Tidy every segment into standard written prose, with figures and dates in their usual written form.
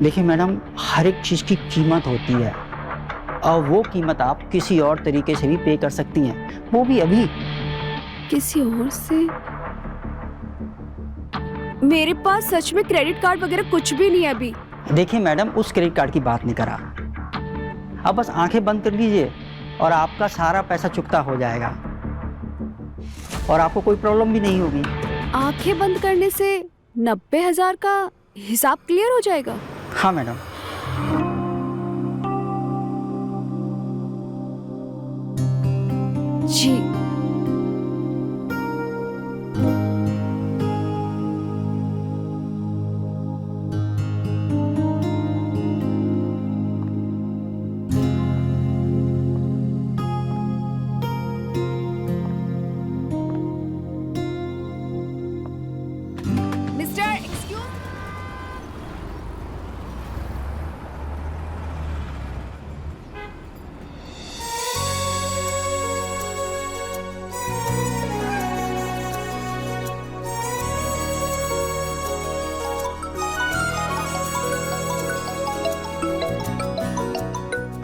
देखिए मैडम, हर एक चीज़ की कीमत होती है और वो कीमत आप किसी और तरीके से भी पे कर सकती हैं, वो भी अभी। किसी और से? मेरे पास सच में क्रेडिट कार्ड वगैरह कुछ भी नहीं है अभी। देखिए मैडम, उस क्रेडिट कार्ड की बात नहीं करा। अब बस आंखें बंद कर लीजिए और आपका सारा पैसा चुकता हो जाएगा और आपको कोई प्रॉब्लम भी नहीं होगी। आंखें बंद करने से 90,000 का हिसाब क्लियर हो जाएगा? हाँ मैडम। जी। Mister excuse.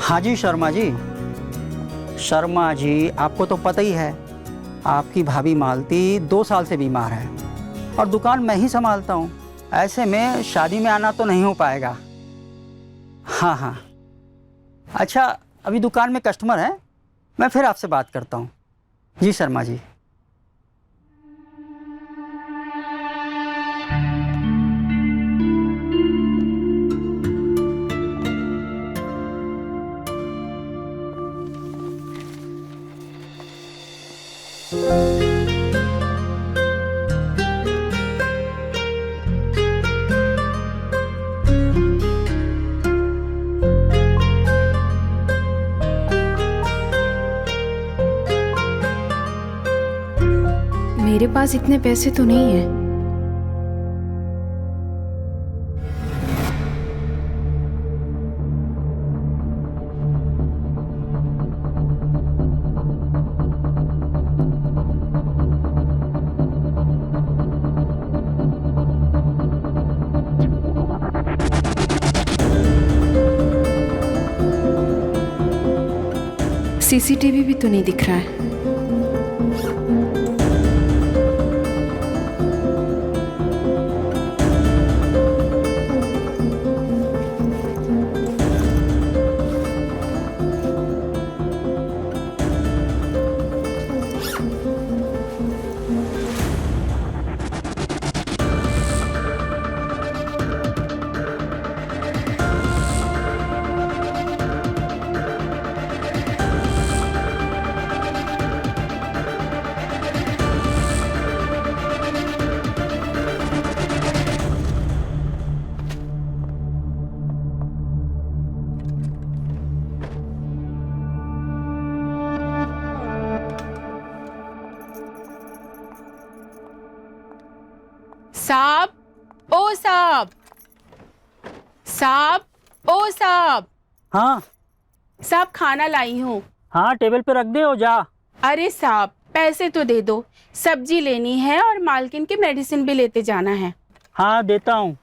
हाँ जी शर्मा जी। शर्मा जी, आपको तो पता ही है, आपकी भाभी मालती 2 साल से बीमार है और दुकान मैं ही संभालता हूँ। ऐसे में शादी में आना तो नहीं हो पाएगा। हाँ हाँ, अच्छा अभी दुकान में कस्टमर है, मैं फिर आपसे बात करता हूँ। जी शर्मा जी। मेरे पास इतने पैसे तो नहीं है। सीसीटीवी भी तो नहीं दिख रहा है। साहब, ओ साहब, साहब, ओ साहब। हाँ साहब खाना लाई हूँ। हाँ, टेबल पे रख दे और जा। अरे साहब पैसे तो दे दो, सब्जी लेनी है और मालकिन की मेडिसिन भी लेते जाना है। हाँ देता हूँ।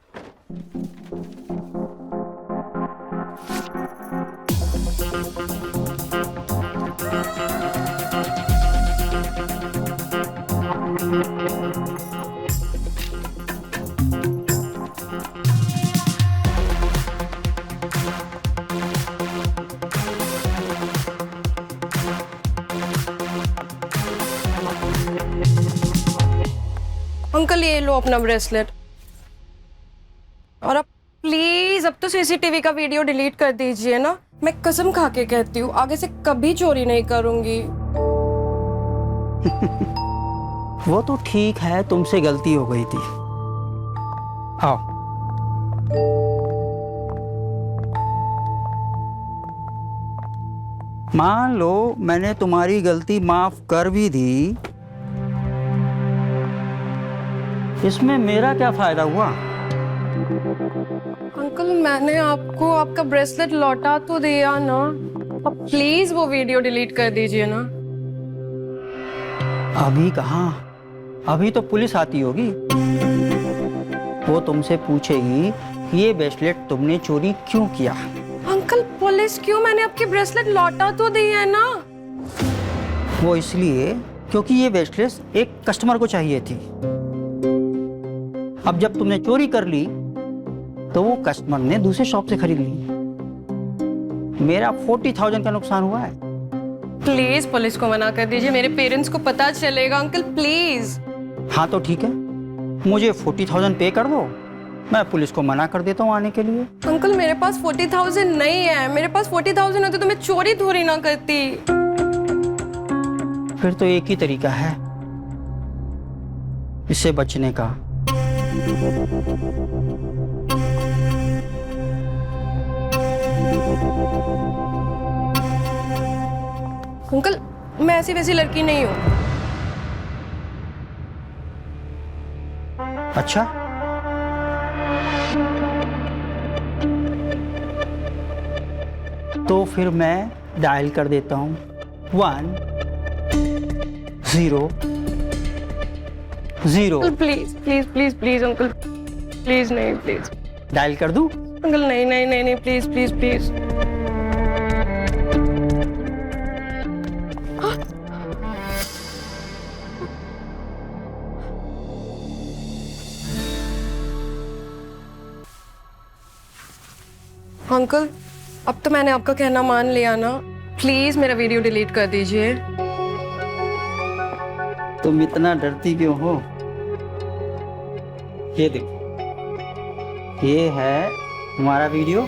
अंकल ये लो अपना ब्रेसलेट। और अब प्लीज अब तो सीसीटीवी का वीडियो डिलीट कर दीजिए ना। मैं कसम खा के कहती हूँ आगे से कभी चोरी नहीं करूंगी। वो तो ठीक है, तुमसे गलती हो गई थी। आओ। मान लो मैंने तुम्हारी गलती माफ कर भी दी, इसमें मेरा क्या फायदा हुआ? अंकल मैंने आपको आपका ब्रेसलेट लौटा तो दिया ना। अब प्लीज वो वीडियो डिलीट कर दीजिए ना। अभी कहाँ, अभी तो पुलिस आती होगी। वो तुमसे पूछेगी ये ब्रेसलेट तुमने चोरी क्यों किया? अंकल पुलिस क्यों? मैंने आपकी ब्रेसलेट लौटा तो दी है ना। वो इसलिए क्योंकि ये ब्रेसलेट एक कस्टमर को चाहिए थी। अब जब तुमने चोरी कर ली तो वो कस्टमर ने दूसरे शॉप से खरीद ली। मेरा 40,000 का नुकसान हुआ है। प्लीज पुलिस को मना कर दीजिए, मेरे पेरेंट्स को पता चलेगा अंकल प्लीज। हाँ तो ठीक है, मुझे 40,000 पे कर दो, मैं पुलिस को मना कर देता हूँ आने के लिए। अंकल मेरे पास 40,000 नहीं है, मेरे पास 40,000 होते तो मैं चोरी थोड़ी ना करती। फिर तो एक ही तरीका है इससे बचने का। अंकल मैं ऐसी वैसी लड़की नहीं हूँ। अच्छा, तो फिर मैं डायल कर देता हूँ 1 0 0। Please please please please uncle please, नहीं प्लीज। डायल कर दूँ? अंकल नहीं नहीं नहीं नहीं प्लीज प्लीज प्लीज। अंकल अब तो मैंने आपका कहना मान लिया ना, प्लीज मेरा वीडियो डिलीट कर दीजिए। तुम इतना डरती क्यों हो? ये देखो, ये है तुम्हारा वीडियो।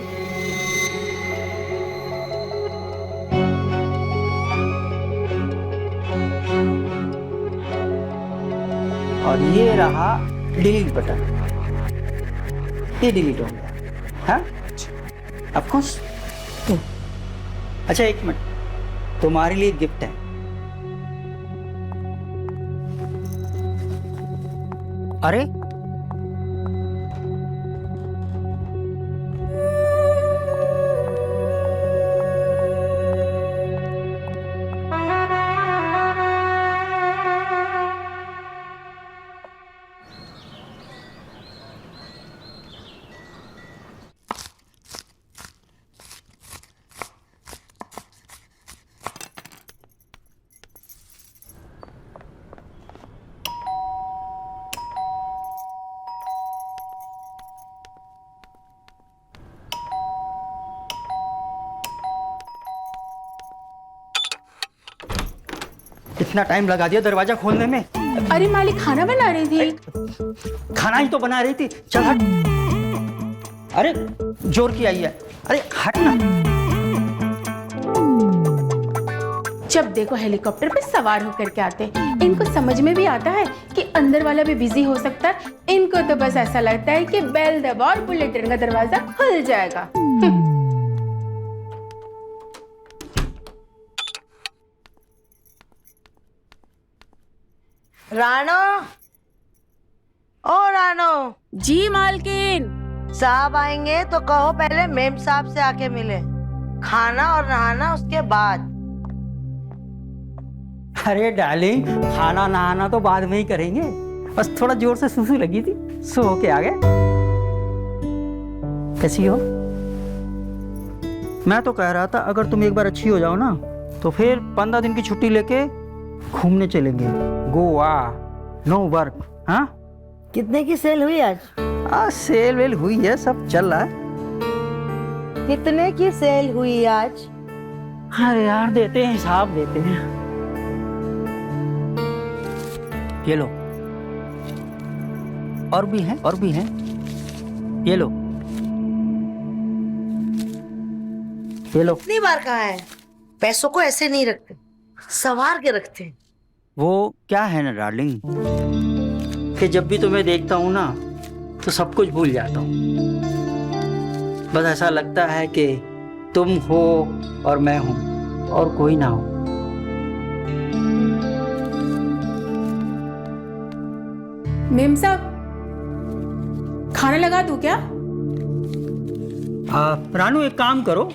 और ये रहा डिलीट बटन, ये डिलीट हो गया। हाँ ऑफ कोर्स। अच्छा एक मिनट, तुम्हारे लिए गिफ्ट है। अरे इतना टाइम लगा दिया दरवाजा खोलने में। अरे मालिक खाना बना रही थी। खाना ही तो बना रही थी। चल हट। अरे जोर की आई है। अरे हट ना। जब देखो हेलीकॉप्टर पे सवार होकर के आते, इनको समझ में भी आता है कि अंदर वाला भी बिजी हो सकता है। इनको तो बस ऐसा लगता है कि बेल दबाओ और बुलेट ट्रेन का दरवाजा खुल जाएगा। रानो, ओ रानो। जी मालकिन। साहब आएंगे तो कहो पहले मेम साहब से आके मिले, खाना और नहाना उसके बाद। अरे डार्लिंग, खाना नहाना तो बाद में ही करेंगे, बस थोड़ा जोर से सुसु लगी थी, सो होके आ गए। कैसी हो? मैं तो कह रहा था अगर तुम एक बार अच्छी हो जाओ ना तो फिर 15 दिन की छुट्टी लेके घूमने चलेंगे, गोवा, नो वर्क। हाँ कितने की सेल हुई आज? सेल वेल हुई है, सब चल रहा है। कितने की सेल हुई आज? अरे यार देते हैं, हिसाब देते हैं। ये लो, और भी हैं, और भी हैं। ये लो, ये लो। कितनी बार कहा है, पैसों को ऐसे नहीं रखते, संवार के रखते हैं। वो क्या है ना डार्लिंग, कि जब भी तुम्हें देखता हूँ ना तो सब कुछ भूल जाता हूँ। बस ऐसा लगता है कि तुम हो और मैं हूँ और कोई ना हो। मेम साहब, खाना लगा दूं क्या? रानू एक काम करो,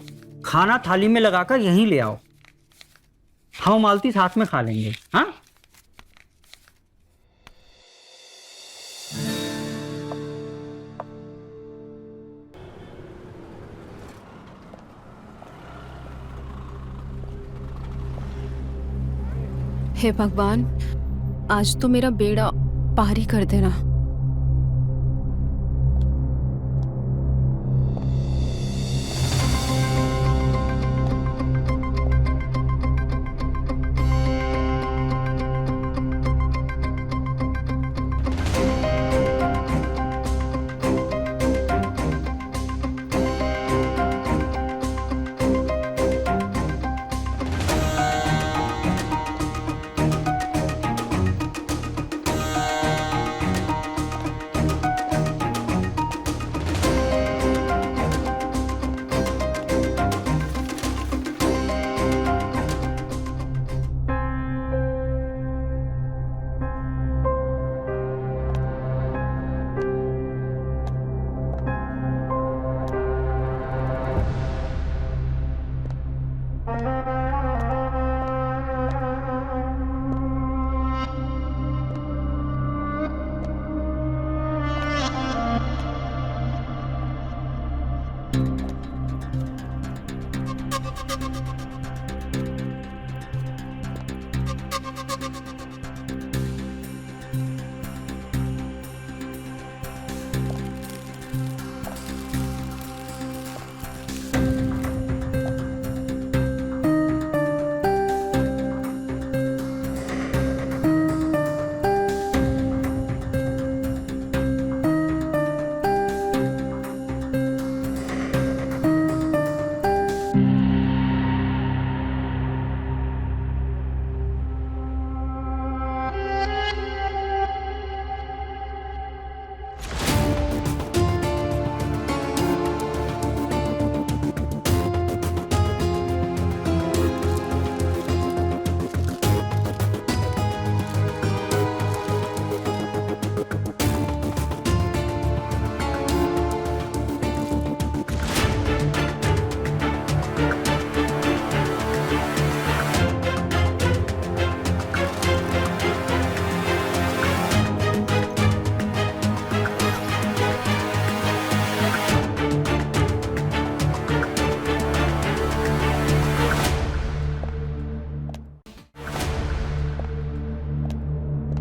खाना थाली में लगाकर यहीं ले आओ, हम मालती साथ में खा लेंगे। हाँ हे भगवान, आज तो मेरा बेड़ा पार ही कर देना।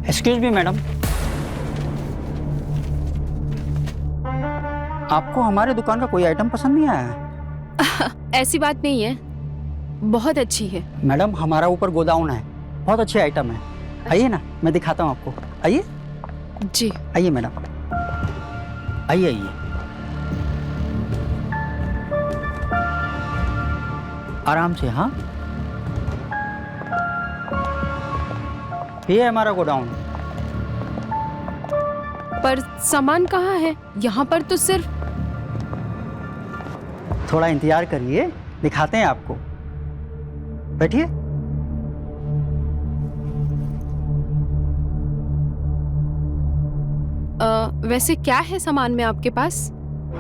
एक्सक्यूज मी मैडम, आपको हमारे दुकान का कोई आइटम पसंद नहीं आया? ऐसी बात नहीं है, बहुत अच्छी है। मैडम हमारा ऊपर गोडाउन है, बहुत अच्छे आइटम है। आइए ना, मैं दिखाता हूँ आपको। आइए जी। आइए मैडम, आइए आइए। आराम से। हाँ, ये है हमारा गोडाउन। पर सामान कहाँ है? यहाँ पर तो सिर्फ। थोड़ा इंतजार करिए, दिखाते हैं आपको। बैठिए। वैसे क्या है सामान में आपके पास?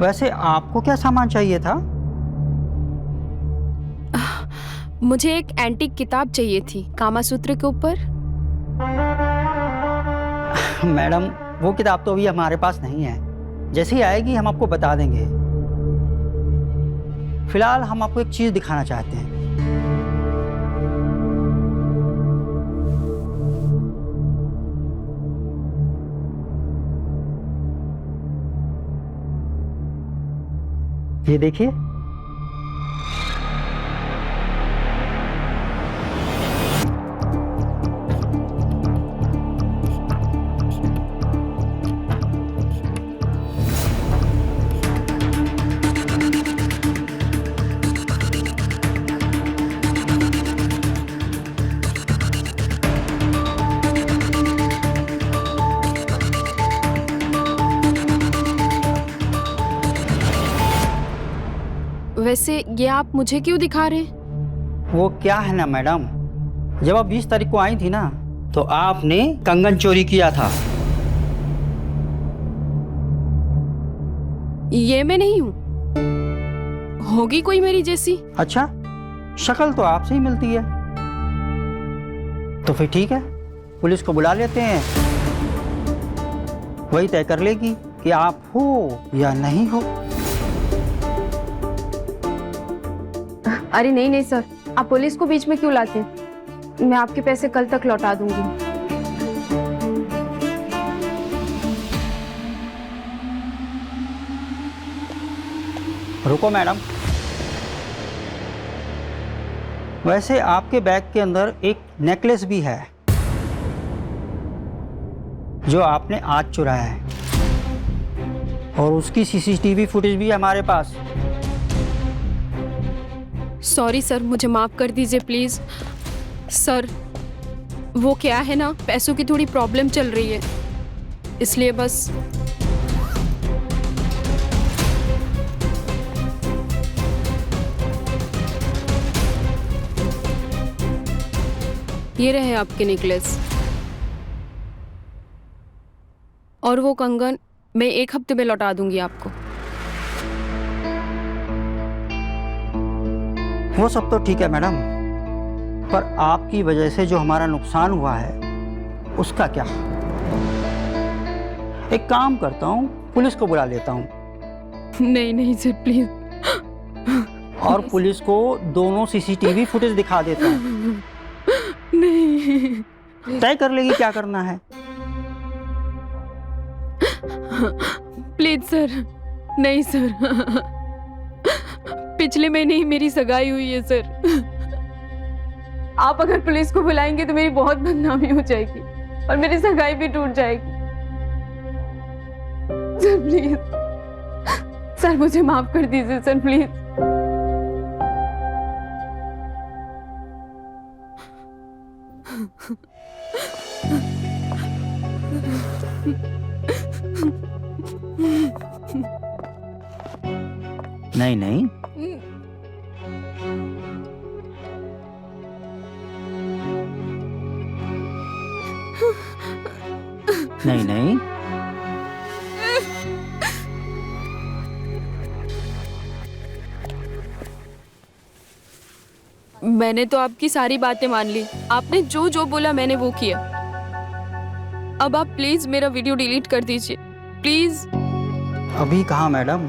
वैसे आपको क्या सामान चाहिए था? मुझे एक एंटीक किताब चाहिए थी कामा सूत्र के ऊपर। मैडम वो किताब तो अभी हमारे पास नहीं है, जैसे ही आएगी हम आपको बता देंगे। फिलहाल हम आपको एक चीज दिखाना चाहते हैं। ये देखिए, वैसे ये आप मुझे क्यों दिखा रहे हैं? वो क्या है ना मैडम, जब आप 20 तारीख को आई थी ना, तो आपने कंगन चोरी किया था। ये मैं नहीं हूँ, होगी कोई मेरी जैसी। अच्छा, शक्ल तो आपसे ही मिलती है। तो फिर ठीक है, पुलिस को बुला लेते हैं, वही तय कर लेगी कि आप हो या नहीं हो। अरे नहीं नहीं सर, आप पुलिस को बीच में क्यों लाते हैं? मैं आपके पैसे कल तक लौटा दूंगी। रुको मैडम, वैसे आपके बैग के अंदर एक नेकलेस भी है जो आपने आज चुराया है, और उसकी सीसीटीवी फुटेज भी है हमारे पास। सॉरी सर, मुझे माफ कर दीजिए प्लीज। सर वो क्या है ना, पैसों की थोड़ी प्रॉब्लम चल रही है, इसलिए बस। ये रहे आपके नेकलेस, और वो कंगन मैं 1 हफ्ते में लौटा दूंगी आपको। वो सब तो ठीक है मैडम, पर आपकी वजह से जो हमारा नुकसान हुआ है उसका क्या? एक काम करता हूँ, पुलिस को बुला लेता हूँ, नहीं नहीं सर प्लीज। और पुलिस को दोनों सीसीटीवी फुटेज दिखा देता हूँ। नहीं तय कर लेगी क्या करना है। प्लीज सर, नहीं सर। पिछले महीने ही मेरी सगाई हुई है सर। आप अगर पुलिस को बुलाएंगे तो मेरी बहुत बदनामी हो जाएगी और मेरी सगाई भी टूट जाएगी। सर प्लीज, सर मुझे माफ कर दीजिए सर प्लीज। नहीं नहीं, नहीं नहीं, मैंने तो आपकी सारी बातें मान ली, आपने जो जो बोला मैंने वो किया। अब आप प्लीज मेरा वीडियो डिलीट कर दीजिए प्लीज। अभी कहाँ मैडम,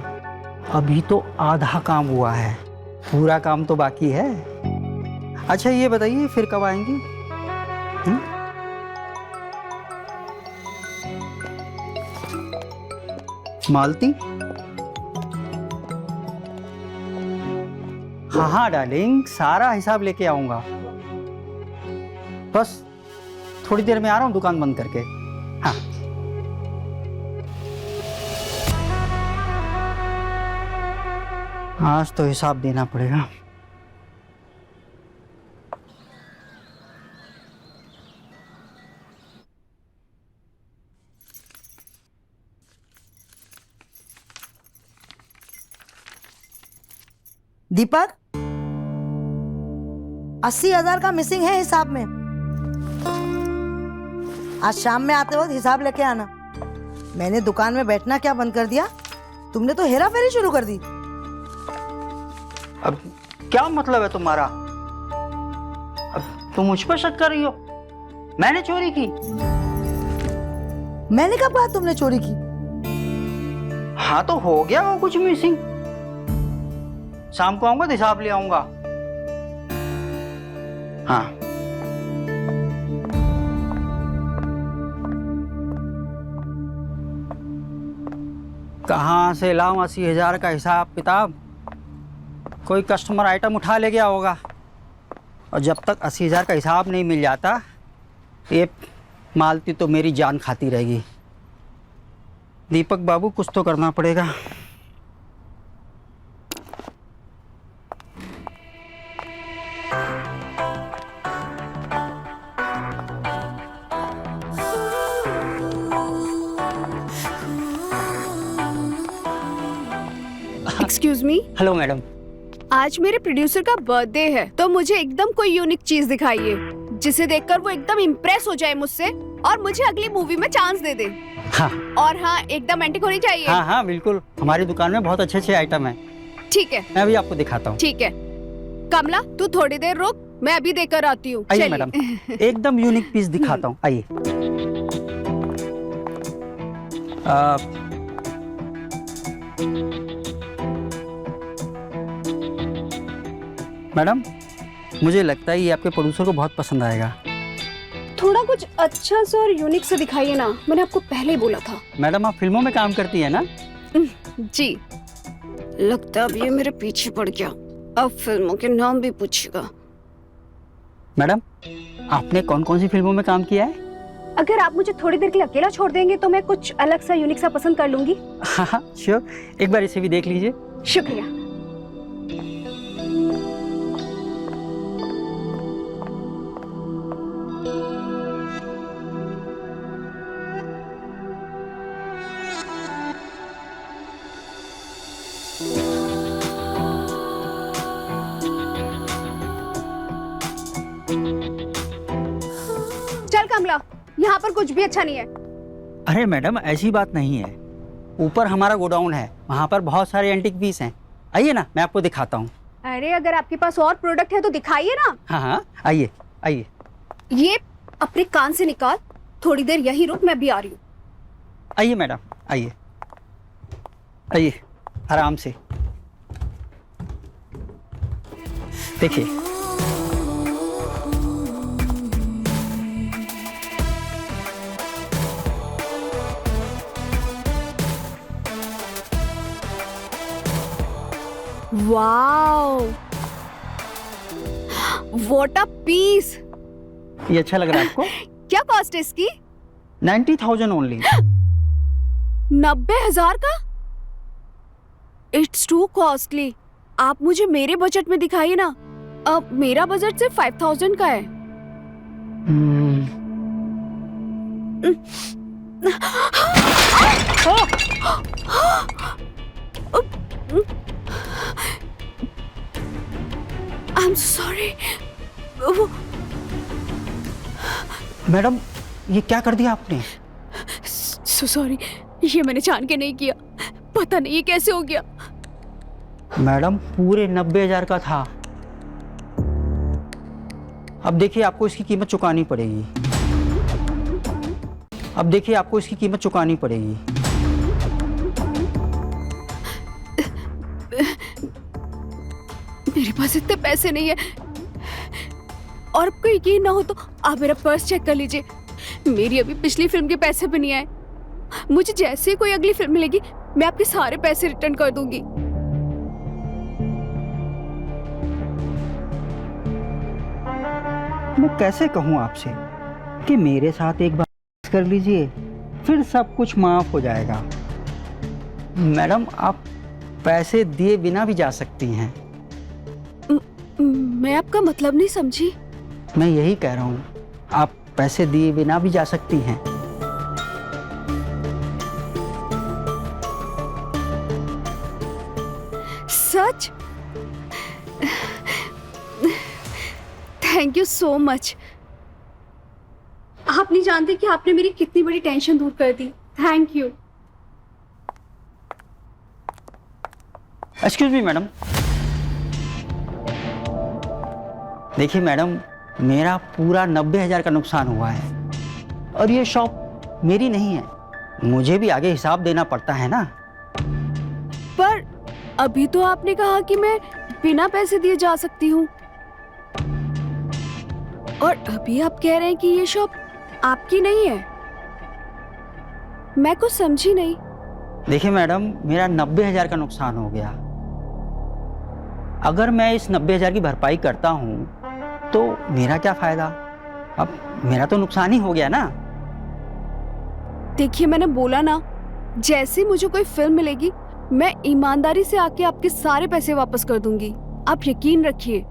अभी तो आधा काम हुआ है, पूरा काम तो बाकी है। अच्छा ये बताइए फिर कब आएंगी? मालती? हाँ हाँ डार्लिंग, सारा हिसाब लेके आऊंगा, बस थोड़ी देर में आ रहा हूँ दुकान बंद करके। हाँ आज तो हिसाब देना पड़ेगा। दीपक, 80,000 का मिसिंग है हिसाब में। आज शाम में आते वक्त हिसाब लेके आना। मैंने दुकान में बैठना क्या बंद कर दिया, तुमने तो हेरा फेरी शुरू कर दी। अब क्या मतलब है तुम्हारा? अब तुम मुझ पर शक कर रही हो? मैंने चोरी की? मैंने कब कहा तुमने चोरी की? हाँ तो हो गया वो कुछ मिसिंग, शाम को आऊंगा तो हिसाब ले आऊंगा। हाँ कहाँ से लाऊं 80,000 का हिसाब किताब? कोई कस्टमर आइटम उठा ले गया होगा, और जब तक 80,000 का हिसाब नहीं मिल जाता ये मालती तो मेरी जान खाती रहेगी। दीपक बाबू कुछ तो करना पड़ेगा। Excuse me, hello madam. आज मेरे प्रोड्यूसर का बर्थडे है, तो मुझे एकदम कोई यूनिक चीज दिखाइए जिसे देखकर वो एकदम इम्प्रेस हो जाए मुझसे और मुझे अगली मूवी में चांस दे दे। हाँ और हाँ, एकदम एंटिक होनी चाहिए। हाँ हाँ बिल्कुल, हमारी दुकान में बहुत अच्छे अच्छे आइटम हैं। ठीक है, मैं अभी आपको दिखाता हूँ। ठीक है। कमला तू थोड़ी देर रुक, मैं अभी देकर आती हूँ। आइए चलिए। मैडम, एकदम यूनिक पीस दिखाता हूँ, आइए। मैडम मुझे लगता है ये आपके प्रोड्यूसर को बहुत पसंद आएगा। थोड़ा कुछ अच्छा सा और यूनिक सा दिखाइए ना, मैंने आपको पहले ही बोला था। मैडम आप फिल्मों में काम करती है ना? जी, लगता है अब ये मेरे पीछे पड़ गया, अब फिल्मों के नाम भी पूछेगा। मैडम आपने कौन कौन सी फिल्मों में काम किया है? अगर आप मुझे थोड़ी देर के लिए अकेला छोड़ देंगे तो मैं कुछ अलग सा यूनिक सा पसंद कर लूंगी। हाँ श्योर, एक बार इसे भी देख लीजिए। शुक्रिया। चल कमला, यहाँ पर कुछ भी अच्छा नहीं है। अरे मैडम ऐसी बात नहीं है, ऊपर हमारा गोडाउन है, वहाँ पर बहुत सारे एंटीक पीस हैं। आइए ना मैं आपको दिखाता हूँ। अरे अगर आपके पास और प्रोडक्ट है तो दिखाइए ना। हाँ हाँ आइए आइए। ये अपने कान से निकाल, थोड़ी देर यही रुक, मैं भी आ रही हूँ। आइए मैडम आइए आइए, आराम से देखिए। Wow, what a piece. ये अच्छा लग रहा है आपको? क्या कॉस्ट है इसकी? 90,000 ओनली। 90,000 का? It's to costly. आप मुझे मेरे बजट में दिखाइए ना। अब मेरा बजट सिर्फ 5,000 का है। I am sorry. मैडम ये क्या कर दिया आपने? सॉरी, ये मैंने जान के नहीं किया, पता नहीं ये कैसे हो गया। मैडम पूरे 90,000 का था। अब देखिए आपको इसकी कीमत चुकानी पड़ेगी। अब देखिए आपको इसकी कीमत चुकानी पड़ेगी। मेरे पास इतने पैसे नहीं है, और आपको यकीन ना हो तो आप मेरा पर्स चेक कर लीजिए। मेरी अभी पिछली फिल्म के पैसे भी नहीं आए। मुझे जैसे ही कोई अगली फिल्म मिलेगी मैं आपके सारे पैसे रिटर्न कर दूंगी। मैं कैसे कहूँ आपसे कि मेरे साथ एक बार कर लीजिए, फिर सब कुछ माफ हो जाएगा। मैडम आप पैसे दिए बिना भी जा सकती हैं। मैं आपका मतलब नहीं समझी। मैं यही कह रहा हूँ, आप पैसे दिए बिना भी जा सकती हैं। सच? Thank you so much. आप नहीं जानते कि आपने मेरी कितनी बड़ी टेंशन दूर कर दी। Thank you. Excuse me madam. देखिए मैडम, मेरा पूरा 90,000 का नुकसान हुआ है और ये शॉप मेरी नहीं है, मुझे भी आगे हिसाब देना पड़ता है ना। पर अभी तो आपने कहा कि मैं बिना पैसे दिए जा सकती हूँ, और अभी आप कह रहे हैं कि ये शॉप आपकी नहीं है। मैं कुछ समझी नहीं। देखिए मैडम, मेरा 90,000 का नुकसान हो गया। अगर मैं इस 90,000 की भरपाई करता हूँ तो मेरा क्या फायदा? अब मेरा तो नुकसान ही हो गया ना। देखिए मैंने बोला ना, जैसे मुझे कोई फिल्म मिलेगी मैं ईमानदारी से आके आपके सारे पैसे वापस कर दूंगी, आप यकीन रखिए।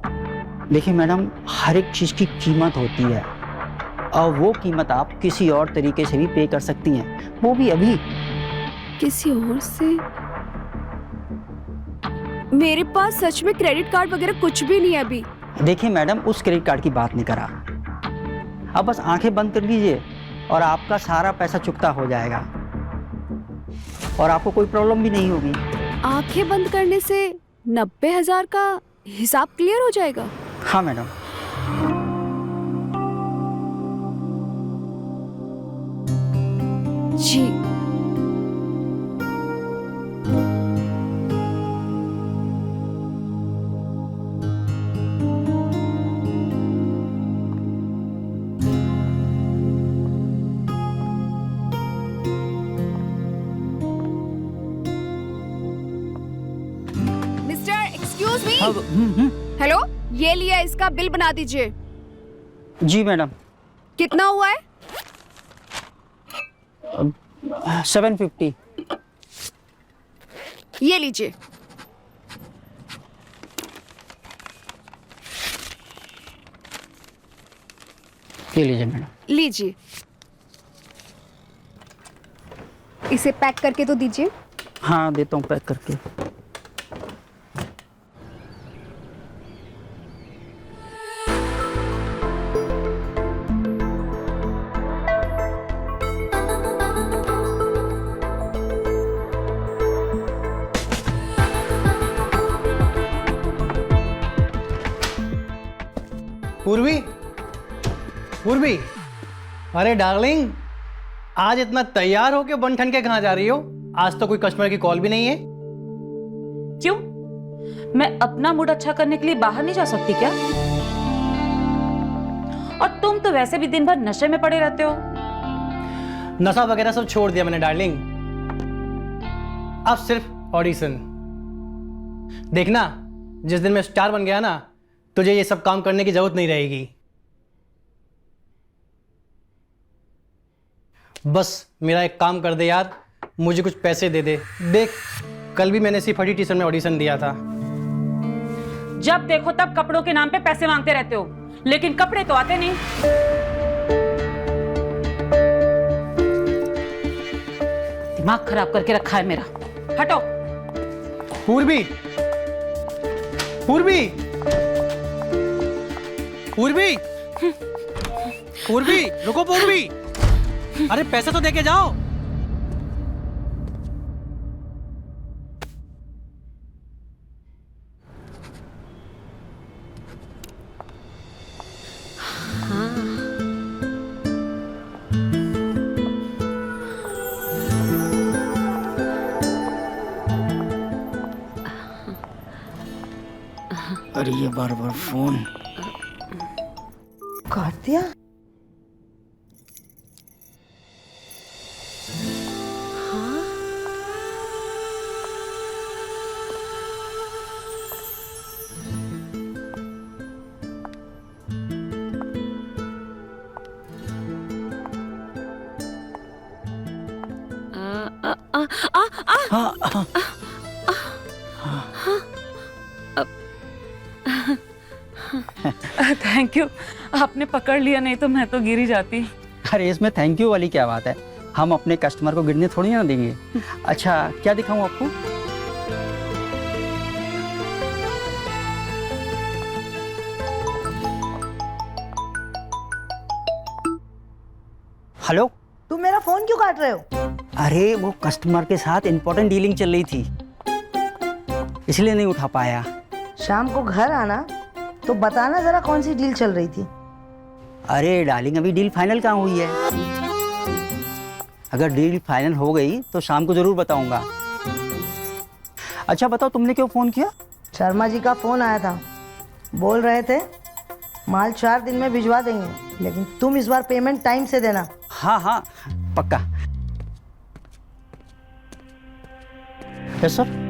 देखिए मैडम, हर एक चीज़ की कीमत होती है और वो कीमत आप किसी और तरीके से भी पे कर सकती हैं, वो भी अभी। किसी और से? मेरे पास सच में क्रेडिट कार्ड वगैरह कुछ भी नहीं है अभी। देखिए मैडम, उस क्रेडिट कार्ड की बात नहीं करा। अब बस आंखें बंद कर लीजिए और आपका सारा पैसा चुकता हो जाएगा और आपको कोई प्रॉब्लम भी नहीं होगी। आंखें बंद करने से 90,000 का हिसाब क्लियर हो जाएगा? हाँ मैडम। जी। मी। हेलो, ये लिया, इसका बिल बना दीजिए। जी मैडम। कितना हुआ है? 750। ये लीजिए। ये लीजिए मैडम। लीजिए, इसे पैक करके तो दीजिए। हाँ देता हूँ पैक करके। पूर्वी, पूर्वी, अरे डार्लिंग, आज इतना तैयार होके बन ठन के कहाँ जा रही हो? आज तो कोई कस्टमर की कॉल भी नहीं है। क्यों? मैं अपना मूड अच्छा करने के लिए बाहर नहीं जा सकती क्या? और तुम तो वैसे भी दिन भर नशे में पड़े रहते हो। नशा वगैरह सब छोड़ दिया मैंने डार्लिंग, अब सिर्फ ऑडिशन। देखना, जिस दिन मैं स्टार बन गया ना, तुझे ये सब काम करने की जरूरत नहीं रहेगी। बस मेरा एक काम कर दे यार, मुझे कुछ पैसे दे दे। देख, कल भी मैंने इसी फटी टी शर्ट में ऑडिशन दिया था। जब देखो तब कपड़ों के नाम पे पैसे मांगते रहते हो, लेकिन कपड़े तो आते नहीं। दिमाग खराब करके रखा है मेरा। हटो। पूर्वी, पूर्वी, पूर्वी, पूर्वी, रुको पूर्वी, अरे पैसे तो देके जाओ। अरे ये बार बार फोन काट दिया। थैंक यू, आपने पकड़ लिया, नहीं तो मैं तो गिर ही जाती। अरे इसमें थैंक यू वाली क्या बात है, हम अपने कस्टमर को गिरने थोड़ी ना देंगे। अच्छा क्या दिखाऊं आपको? हेलो, तुम मेरा फोन क्यों काट रहे हो? अरे वो कस्टमर के साथ इंपॉर्टेंट डीलिंग चल रही थी, इसलिए नहीं उठा पाया। शाम को घर आना तो बताना जरा कौन सी डील चल रही थी। अरे डार्लिंग, अभी डील फाइनल कहाँ हुई है? अगर डील फाइनल हो गई तो शाम को जरूर बताऊंगा। अच्छा बताओ, तुमने क्यों फोन किया? शर्मा जी का फोन आया था, बोल रहे थे माल 4 दिन में भिजवा देंगे, लेकिन तुम इस बार पेमेंट टाइम से देना। हाँ हाँ पक्का। Yes sir.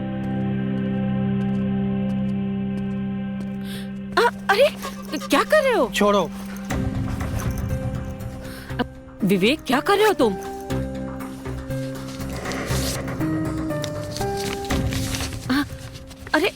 अरे क्या कर रहे हो? छोड़ो। विवेक, क्या कर रहे हो तुम? अरे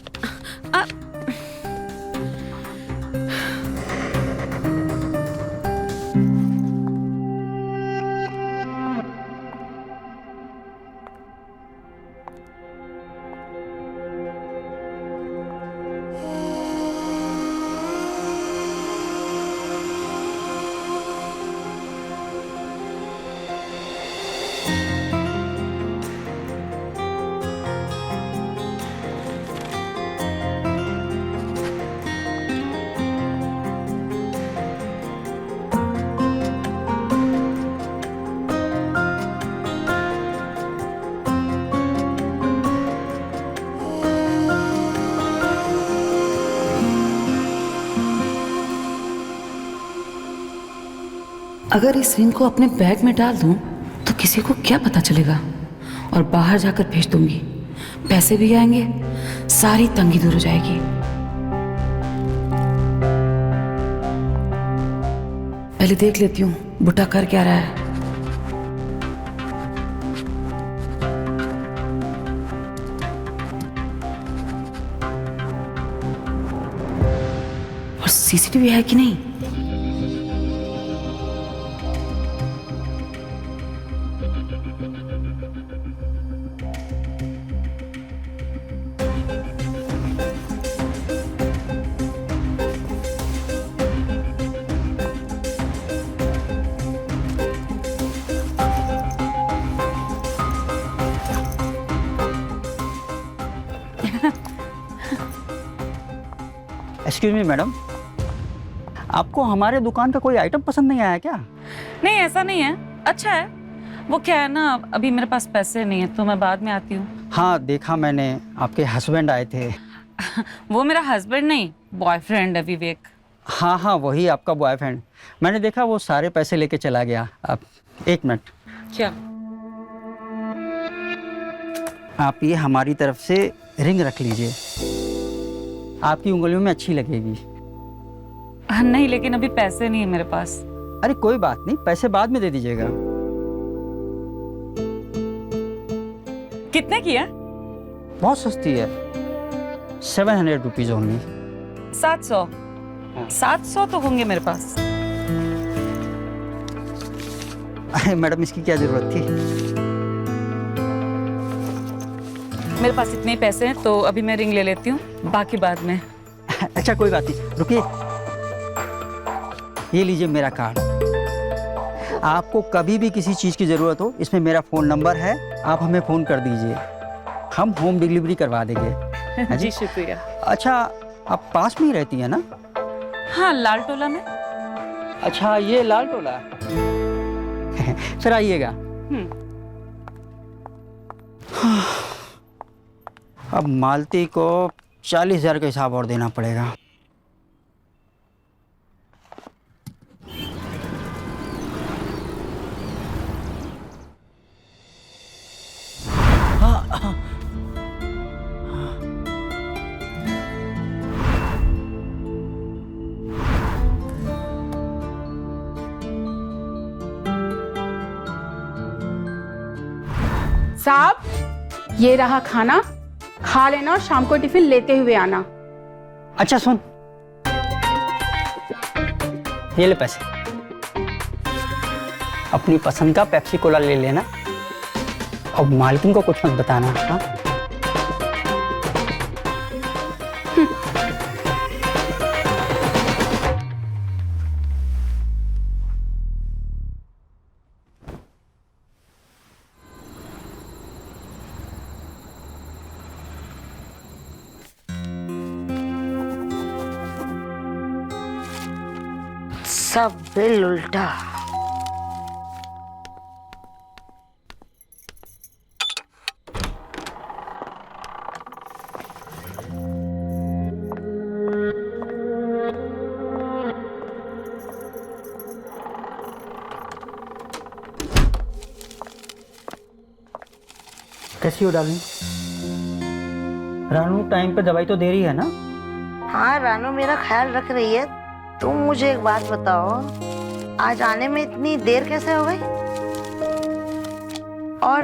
अगर इस रिंग को अपने बैग में डाल दूं तो किसी को क्या पता चलेगा, और बाहर जाकर भेज दूंगी, पैसे भी आएंगे, सारी तंगी दूर हो जाएगी। पहले देख लेती हूँ बुटा कर क्या रहा है। और सीसीटीवी है कि नहीं? एक्सक्यूज मी मैडम, आपको हमारे दुकान का कोई आइटम पसंद नहीं आया क्या? नहीं ऐसा नहीं है, अच्छा है। वो क्या है ना, अभी मेरे पास पैसे नहीं है तो मैं बाद में आती हूँ। हाँ देखा मैंने, आपके हस्बैंड आए थे। वो मेरा हस्बैंड नहीं, बॉयफ्रेंड है विवेक। हाँ हाँ वही आपका बॉयफ्रेंड। मैंने देखा वो सारे पैसे लेके चला गया। अब एक मिनट, क्या? आप ये हमारी तरफ से रिंग रख लीजिए, आपकी उंगलियों में अच्छी लगेगी। नहीं लेकिन अभी पैसे नहीं है मेरे पास। अरे कोई बात नहीं, पैसे बाद में दे दीजिएगा। कितने की है? बहुत सस्ती है, 700 रुपीज ओनली। 700? 700 तो होंगे मेरे पास। अरे मैडम इसकी क्या जरूरत थी? मेरे पास इतने ही पैसे हैं तो अभी मैं रिंग ले लेती हूँ, बाकी बाद में। अच्छा कोई बात नहीं, रुकिए, ये लीजिए मेरा कार्ड। आपको कभी भी किसी चीज़ की ज़रूरत हो, इसमें मेरा फ़ोन नंबर है, आप हमें फ़ोन कर दीजिए, हम होम डिलीवरी करवा देंगे। हाँ जी शुक्रिया। अच्छा आप पास में ही रहती हैं ना? हाँ लाल टोला में। अच्छा ये लाल टोला फिर आइएगा। अब मालती को 40,000 का हिसाब और देना पड़ेगा। साहब ये रहा खाना, खा लेना और शाम को टिफिन लेते हुए आना। अच्छा सुन, ये ले पैसे, अपनी पसंद का पेप्सी कोला ले लेना और मालकिन को कुछ मत बताना। हाँ सब बिल उल्टा। कैसी हो डार्लिंग? रानू टाइम पे दवाई तो दे रही है ना? हाँ रानू मेरा ख्याल रख रही है। तुम मुझे एक बात बताओ, आज आने में इतनी देर कैसे हो गई? और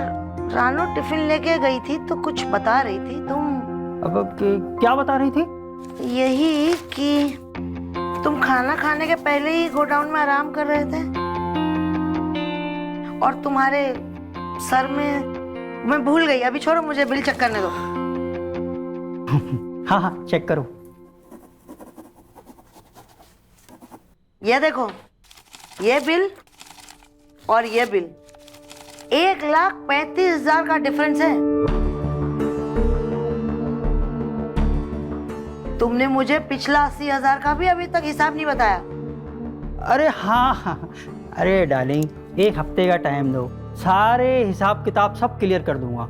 रानू टिफिन लेके गई थी तो कुछ बता रही थी तुम। अब क्या बता रही थी? यही कि तुम खाना खाने के पहले ही गोडाउन में आराम कर रहे थे और तुम्हारे सर में, मैं भूल गई, अभी छोड़ो, मुझे बिल चेक करने दो। हाँ हाँ चेक करो। ये देखो, ये बिल और ये बिल, 1,35,000 का डिफरेंस है। तुमने मुझे पिछला 80,000 का भी अभी तक हिसाब नहीं बताया। अरे हाँ हाँ, अरे डार्लिंग एक हफ्ते का टाइम दो, सारे हिसाब किताब सब क्लियर कर दूंगा।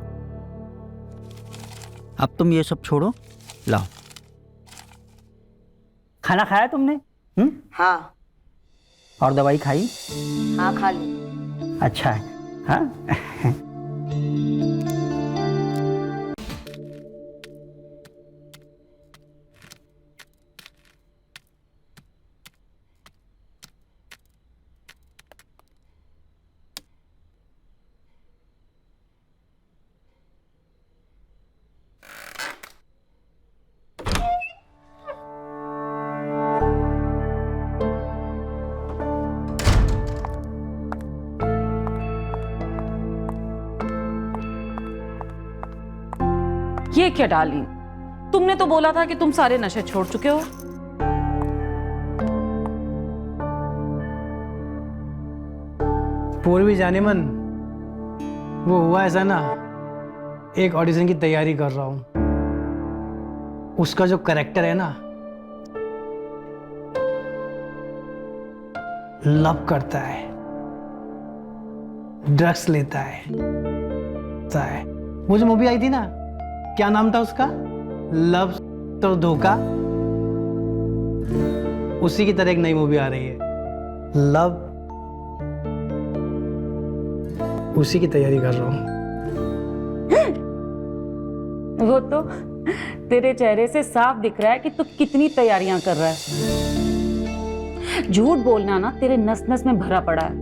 अब तुम ये सब छोड़ो, लाओ। खाना खाया तुमने? हाँ। और दवाई खाई? हाँ खा ली। अच्छा है। हाँ ये क्या डार्लिंग, तुमने तो बोला था कि तुम सारे नशे छोड़ चुके हो। पूर्वी जाने मन, वो हुआ ऐसा ना, एक ऑडिशन की तैयारी कर रहा हूं। उसका जो कैरेक्टर है ना, लव करता है, ड्रग्स लेता है। वो जो मूवी आई थी ना, क्या नाम था उसका, लव तो धोखा, उसी की तरह एक नई मूवी आ रही है, लव, उसी की तैयारी कर रहा हूं। वो तो तेरे चेहरे से साफ दिख रहा है कि तू कितनी तैयारियां कर रहा है। झूठ बोलना ना तेरे नस नस में भरा पड़ा है।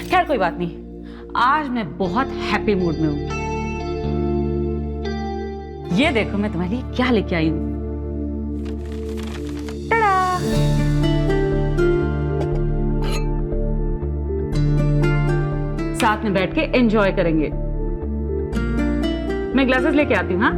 खैर कोई बात नहीं, आज मैं बहुत हैप्पी मूड में हूं। ये देखो मैं तुम्हारे लिए क्या लेके आई हूं। टाडा! साथ में बैठ के एंजॉय करेंगे। मैं ग्लासेस लेके आती हूँ। हाँ,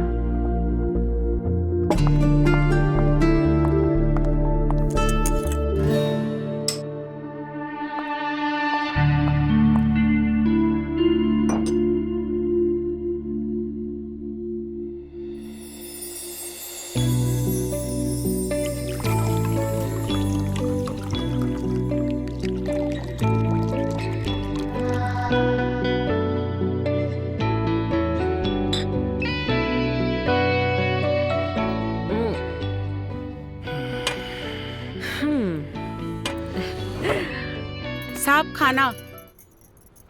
साहब खाना।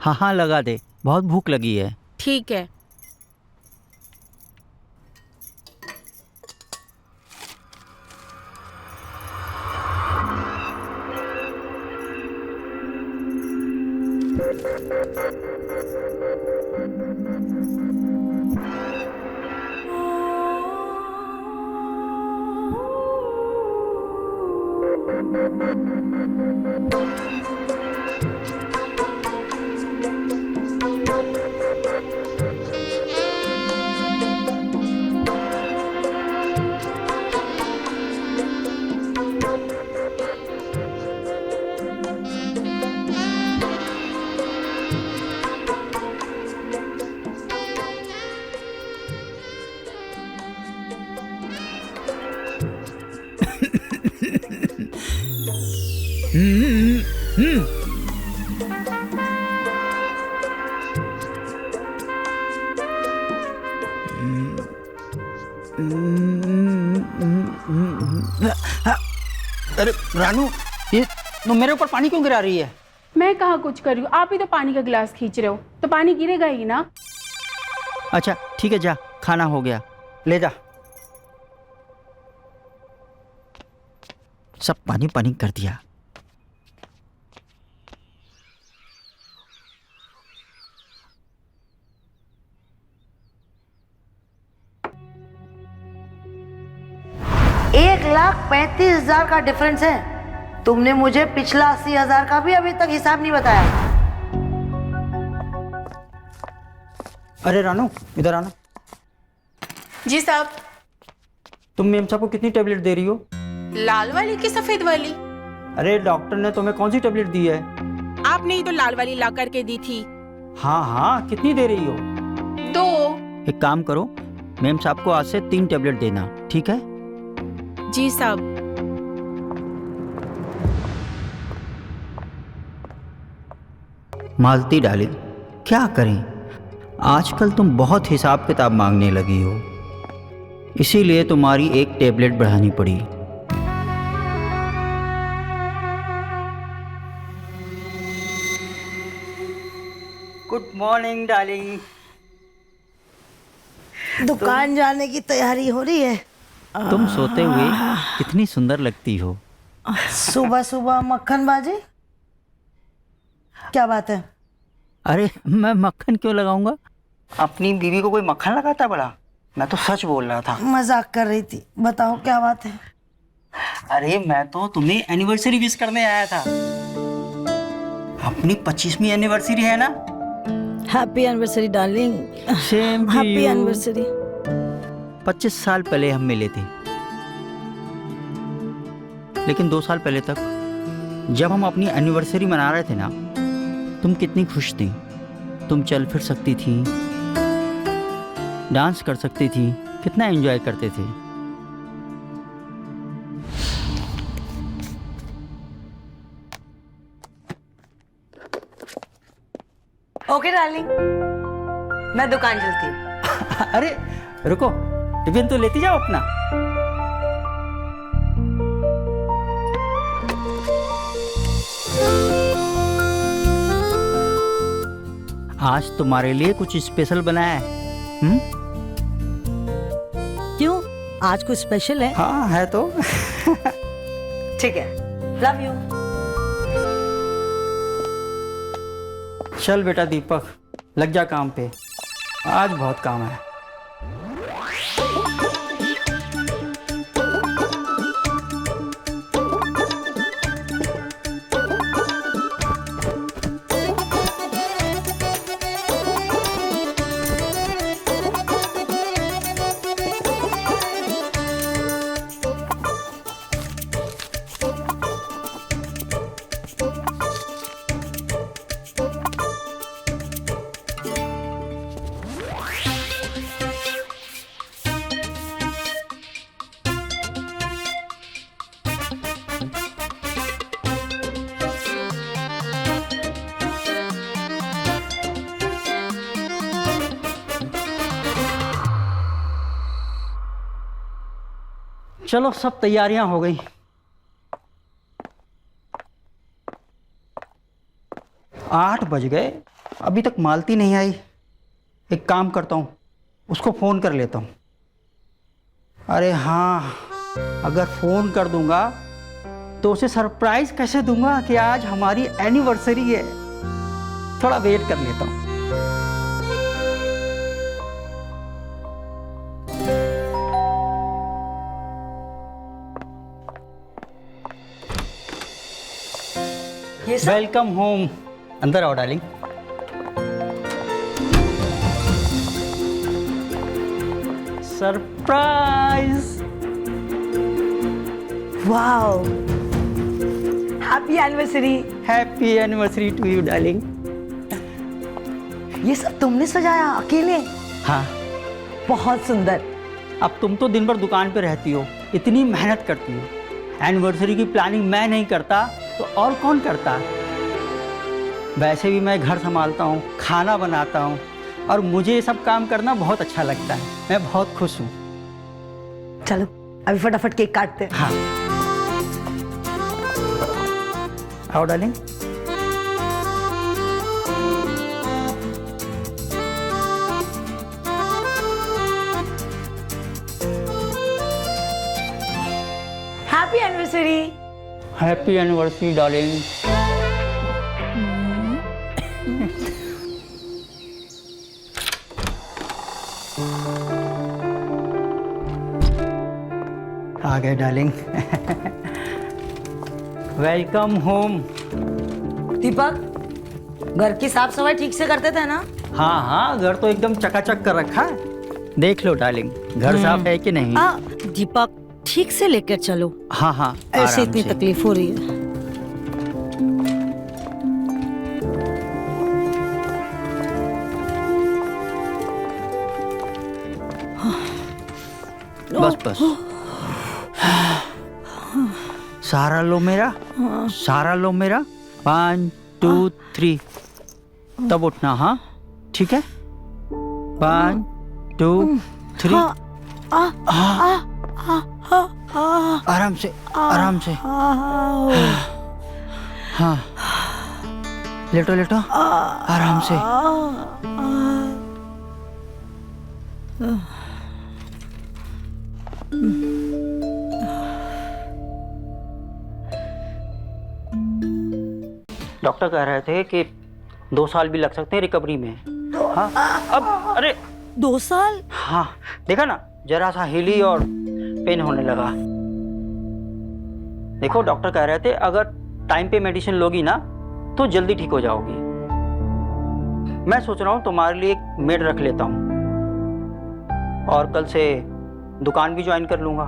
हाँ हाँ लगा दे, बहुत भूख लगी है। ठीक है। अरे रानू, ये तो मेरे ऊपर पानी क्यों गिरा रही है? मैं कहाँ कुछ कर रही हूँ, आप ही तो पानी का गिलास खींच रहे हो, तो पानी गिरेगा ही ना। अच्छा ठीक है, जा, खाना हो गया, ले जा। सब पानी पानी कर दिया। $1,35,000 का डिफरेंस है। तुमने मुझे पिछला 80,000 का भी अभी तक हिसाब नहीं बताया। अरे रानू, इधर आना। जी साहब। तुम मेम साहब को कितनी टेबलेट दे रही हो? लाल वाली की सफेद वाली? अरे डॉक्टर ने तुम्हें कौन सी टेबलेट दी है? आपने ही तो लाल वाली ला करके दी थी। हाँ हाँ, कितनी दे रही हो? 2। एक काम करो, मेम साहब को आज से 3 टेबलेट देना, ठीक है? जी साहब। मालती डार्लिंग, क्या करें, आजकल तुम बहुत हिसाब किताब मांगने लगी हो, इसीलिए तुम्हारी एक टेबलेट बढ़ानी पड़ी। Good morning darling. दुकान जाने की तैयारी हो रही है। तुम सोते हुए कितनी सुंदर लगती हो। सुबह सुबह मक्खन बाजी, क्या बात है? अरे मैं मक्खन क्यों लगाऊंगा? अपनी बीवी को कोई मक्खन लगाता है बड़ा? मैं तो सच बोल रहा था। मजाक कर रही थी, बताओ क्या बात है? अरे मैं तो तुम्हें एनिवर्सरी विश करने आया था। अपनी 25वीं एनिवर्सरी है ना, happy anniversary darling. Same happy anniversary. 25 साल पहले हम मिले थे, लेकिन 2 साल पहले तक जब हम अपनी एनिवर्सरी मना रहे थे ना, तुम कितनी खुश थी। तुम चल फिर सकती थी, डांस कर सकती थी, कितना एंजॉय करते थे। ओके डार्लिंग, मैं दुकान चलती हूँ। अरे रुको, टिफिन तो लेती जाओ अपना। आज तुम्हारे लिए कुछ स्पेशल बनाया है। क्यों, आज कुछ स्पेशल है? हाँ है तो। ठीक है, लव यू। चल बेटा दीपक, लग जा काम पे, आज बहुत काम है। चलो सब तैयारियां हो गई। आठ बज गए, अभी तक मालती नहीं आई। एक काम करता हूँ, उसको फ़ोन कर लेता हूँ। अरे हाँ, अगर फ़ोन कर दूंगा तो उसे सरप्राइज़ कैसे दूंगा कि आज हमारी एनिवर्सरी है। थोड़ा वेट कर लेता हूँ। Welcome home. अंदर आओ darling. Surprise. Wow, happy anniversary. Happy anniversary to you darling. ये सब तुमने सजाया अकेले? हाँ, बहुत सुंदर। अब तुम तो दिन भर दुकान पे रहती हो, इतनी मेहनत करती हो। एनिवर्सरी की प्लानिंग मैं नहीं करता तो और कौन करता। वैसे भी मैं घर संभालता हूँ, खाना बनाता हूँ, और मुझे ये सब काम करना बहुत अच्छा लगता है। मैं बहुत खुश हूँ। चलो अभी फटाफट केक काटते हैं। हाँ, आओ darling. Happy anniversary. Happy anniversary darling. आ गए डार्लिंग। Welcome home. दीपक, घर की साफ सफाई ठीक से करते थे ना? हाँ हाँ, घर तो एकदम चकाचक कर रखा है। देख लो डार्लिंग, घर साफ है कि नहीं। दीपक, ठीक से लेकर चलो। हाँ हाँ, ऐसे आराम इतनी से। तकलीफ हो रही है। बस बस, सहारा लो मेरा, सहारा लो मेरा। 1 2 3, तब उठना। हाँ ठीक है। 1 2 3। आराम से, आराम से। हाँ, लेटो लेटो, आराम से। डॉक्टर कह रहे थे कि 2 साल भी लग सकते हैं रिकवरी में। हाँ, अब अरे 2 साल? हाँ, देखा ना, जरा सा हिली और पेन होने लगा। देखो डॉक्टर कह रहे थे अगर टाइम पे मेडिसिन लोगी ना तो जल्दी ठीक हो जाओगी। मैं सोच रहा हूँ तुम्हारे लिए एक मेड रख लेता हूँ और कल से दुकान भी ज्वाइन कर लूँगा।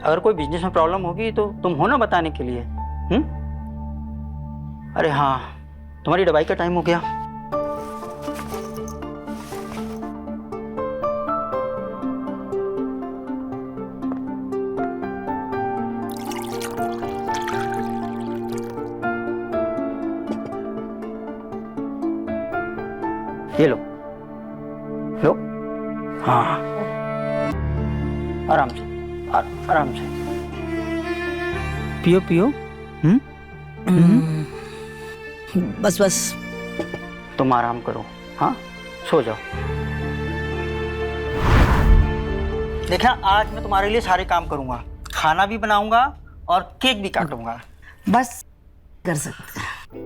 अगर कोई बिजनेस में प्रॉब्लम होगी तो तुम हो ना बताने के लिए। अरे हाँ, तुम्हारी दवाई का टाइम हो गया। ये लो लो। हाँ, आराम से आराम से पियो पियो। बस बस। तुम आराम करो, हाँ सो जाओ। देखा, आज मैं तुम्हारे लिए सारे काम करूंगा, खाना भी बनाऊंगा और केक भी काटूंगा। बस कर सकते हैं।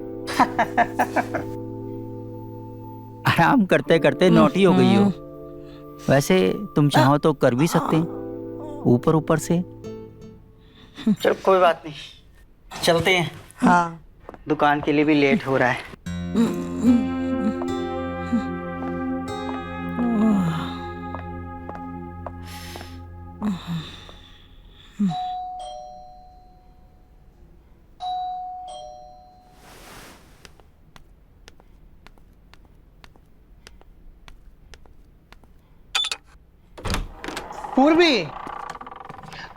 आराम करते करते नोटी हो गई हो। वैसे तुम चाहो तो कर भी सकते हैं, ऊपर ऊपर से। चलो कोई बात नहीं, चलते हैं। हाँ, दुकान के लिए भी लेट हो रहा है। पूर्वी,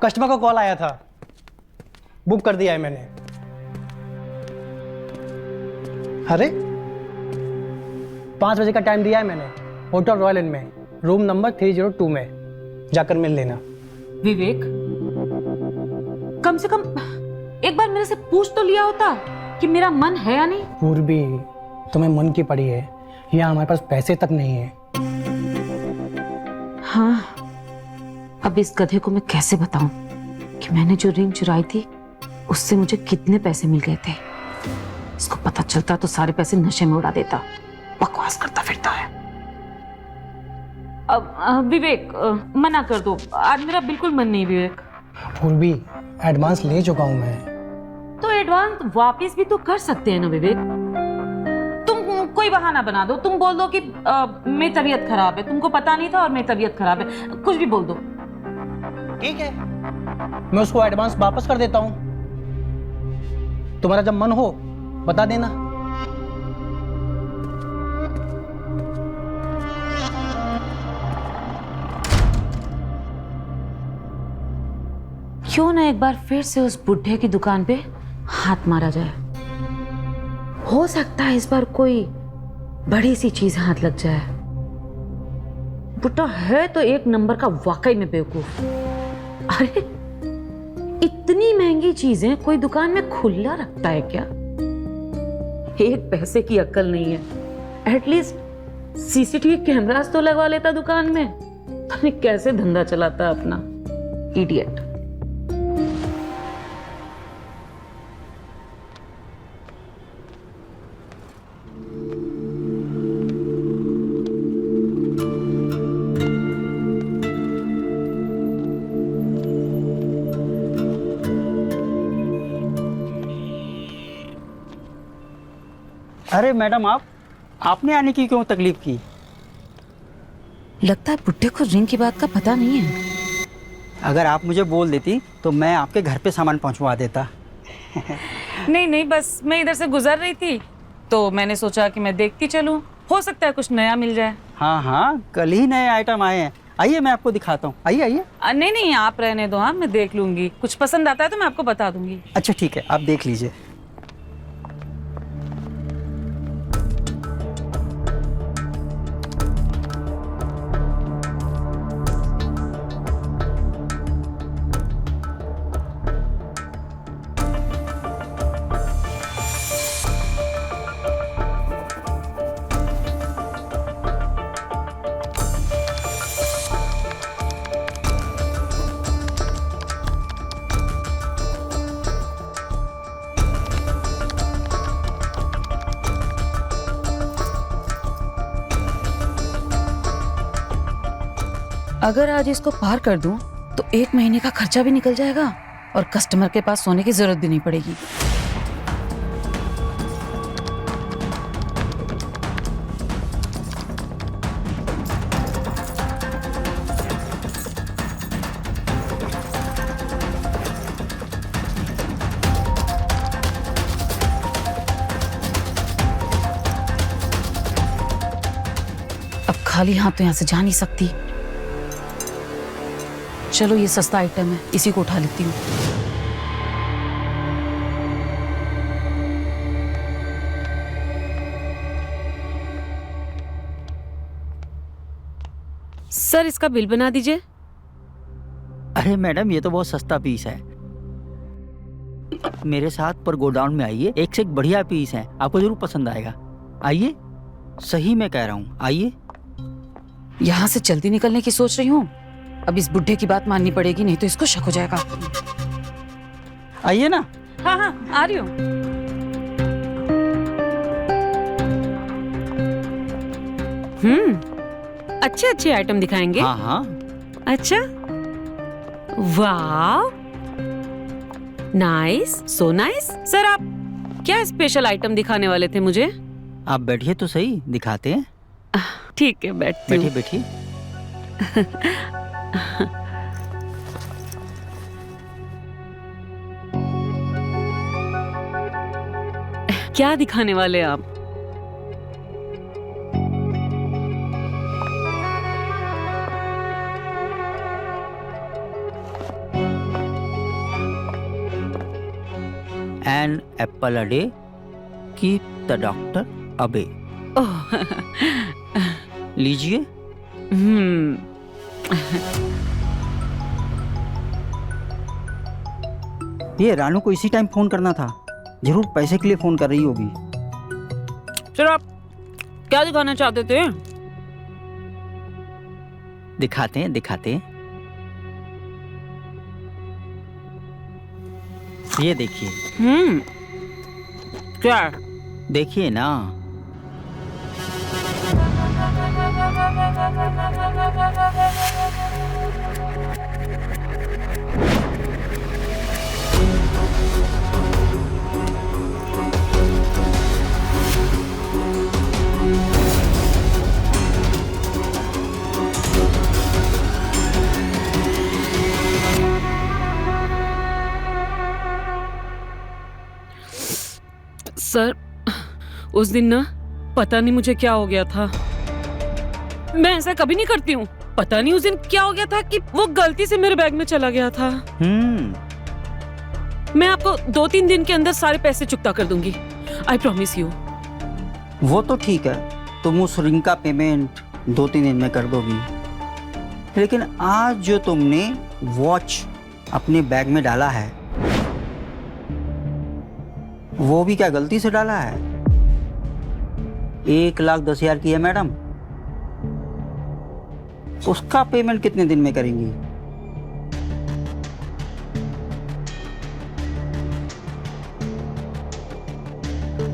कस्टमर का कॉल आया था, बुक कर दिया है मैंने। अरे 5 बजे का टाइम दिया है मैंने, होटल रॉयल इन में, रूम नंबर 302 में जाकर मिल लेना। विवेक, कम से कम एक बार मेरे से पूछ तो लिया होता कि मेरा मन है या नहीं। पूर्वी, तुम्हें मन की पड़ी है, यहाँ हमारे पास पैसे तक नहीं है। हाँ, अब इस गधे को मैं कैसे बताऊं कि मैंने जो रिंग चुराई थी उससे मुझे कितने पैसे मिल गए थे। इसको पता चलता तो सारे पैसे नशे में उड़ा देता। बकवास करता फिरता है। अब विवेक, मना कर दो, आज मेरा बिल्कुल मन नहीं। विवेक, पूर्वी, एडवांस ले चुका हूं मैं। तो एडवांस वापस भी तो कर सकते हैं ना विवेक। तुम कोई बहाना बना दो, तुम बोल दो कि मेरी तबीयत खराब है, तुमको पता नहीं था और मेरी तबीयत खराब है, कुछ भी बोल दो। ठीक है, मैं उसको एडवांस वापस कर देता हूं। तुम्हारा जब मन हो बता देना। क्यों ना एक बार फिर से उस बुढ़े की दुकान पे हाथ मारा जाए। हो सकता है इस बार कोई बड़ी सी चीज हाथ लग जाए। बुढ़ा है तो एक नंबर का वाकई में बेवकूफ। अरे इतनी महंगी चीजें कोई दुकान में खुला रखता है क्या? एक पैसे की अक्ल नहीं है। एटलीस्ट सीसीटीवी कैमरास तो लगवा लेता दुकान में। पता नहीं कैसे धंधा चलाता अपना, इडियट। अरे मैडम, आपने आने की क्यों तकलीफ की? लगता है बुड्ढे को रिंग की बात का पता नहीं है। अगर आप मुझे बोल देती तो मैं आपके घर पे सामान पहुंचवा देता। नहीं नहीं, बस मैं इधर से गुजर रही थी तो मैंने सोचा कि मैं देखती चलूं, हो सकता है कुछ नया मिल जाए। हाँ हाँ, कल ही नए आइटम आए हैं। आइए मैं आपको दिखाता हूँ। आइए आइए। नहीं नहीं, आप रहने दो, हाँ मैं देख लूंगी। कुछ पसंद आता है तो मैं आपको बता दूंगी। अच्छा ठीक है, आप देख लीजिए। अगर आज इसको पार कर दूं तो 1 महीने का खर्चा भी निकल जाएगा और कस्टमर के पास सोने की जरूरत भी नहीं पड़ेगी। खाली हाथ तो यहाँ से जा नहीं सकती। चलो ये सस्ता आइटम है, इसी को उठा लेती हूँ। सर इसका बिल बना दीजिए। अरे मैडम, ये तो बहुत सस्ता पीस है। मेरे साथ पर गोडाउन में आइए, एक से एक बढ़िया पीस है, आपको जरूर पसंद आएगा। आइए, सही मैं कह रहा हूँ, आइए। यहाँ से जल्दी निकलने की सोच रही हूँ। अब इस बुढ़े की बात माननी पड़ेगी, नहीं तो इसको शक हो जाएगा। आइए ना। हाँ हाँ आ रही हूँ। अच्छे अच्छे आइटम दिखाएंगे। हाँ हाँ। अच्छा, वाह, नाइस, सो नाइस। सर आप क्या स्पेशल आइटम दिखाने वाले थे मुझे? आप बैठिए तो सही, दिखाते हैं। ठीक है, बैठती हूँ। बैठिए बैठिए। क्या दिखाने वाले आप? An apple a day, keep the doctor away. ओह, लीजिए। ये रानू को इसी टाइम फोन करना था, जरूर पैसे के लिए फोन कर रही होगी। सर आप क्या दिखाना चाहते थे? दिखाते हैं दिखाते हैं। ये देखिए। क्या? देखिए ना। सर उस दिन ना पता नहीं मुझे क्या हो गया था। मैं ऐसा कभी नहीं करती हूँ। पता नहीं उस दिन क्या हो गया था कि वो गलती से मेरे बैग में चला गया था। मैं आपको 2-3 दिन के अंदर सारे पैसे चुकता कर दूंगी। I promise you. वो तो ठीक है, तुम उस रिंग का पेमेंट 2-3 दिन में कर दोगी, लेकिन आज जो तुमने वॉच अपने बैग में डाला है, वो भी क्या गलती से डाला है? 1,10,000 की है मैडम। उसका पेमेंट कितने दिन में करेंगी?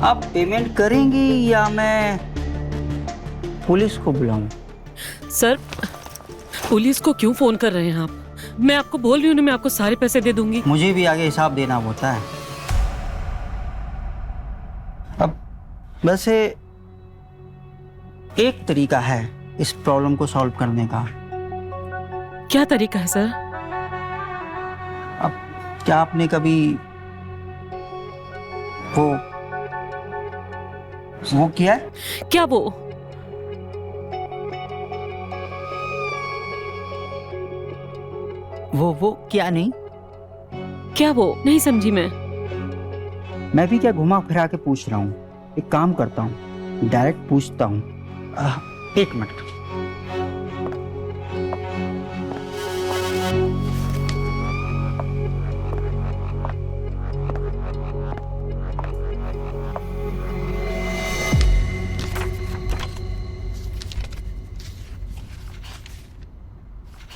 आप पेमेंट करेंगी या मैं पुलिस को बुलाऊं? सर पुलिस को क्यों फोन कर रहे हैं आप? मैं आपको बोल रही हूँ ना, मैं आपको सारे पैसे दे दूंगी। मुझे भी आगे हिसाब देना होता है। अब वैसे एक तरीका है इस प्रॉब्लम को सॉल्व करने का। क्या तरीका है सर? अब क्या आपने कभी वो किया है? क्या वो? वो क्या नहीं? क्या वो? नहीं समझी मैं। मैं भी क्या घुमा फिरा के पूछ रहा हूँ। एक काम करता हूँ, डायरेक्ट पूछता हूँ। 1 मिनट।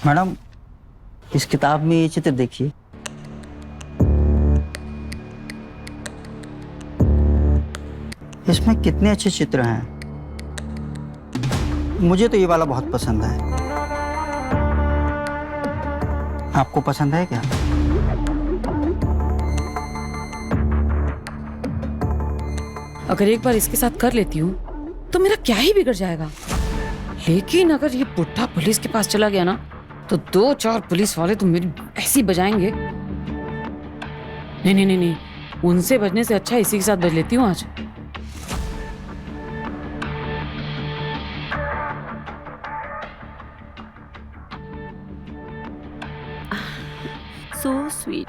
मैडम, इस किताब में ये चित्र देखिए। इसमें कितने अच्छे चित्र हैं। मुझे तो ये वाला बहुत पसंद है। आपको पसंद है क्या? अगर एक बार इसके साथ कर लेती हूँ तो मेरा क्या ही बिगड़ जाएगा। लेकिन अगर ये बुढ़ा पुलिस के पास चला गया ना, तो 2-4 पुलिस वाले तो मेरी ऐसी बजाएंगे। नहीं नहीं नहीं नहीं, उनसे बचने से अच्छा इसी के साथ बच लेती हूँ आज। So sweet.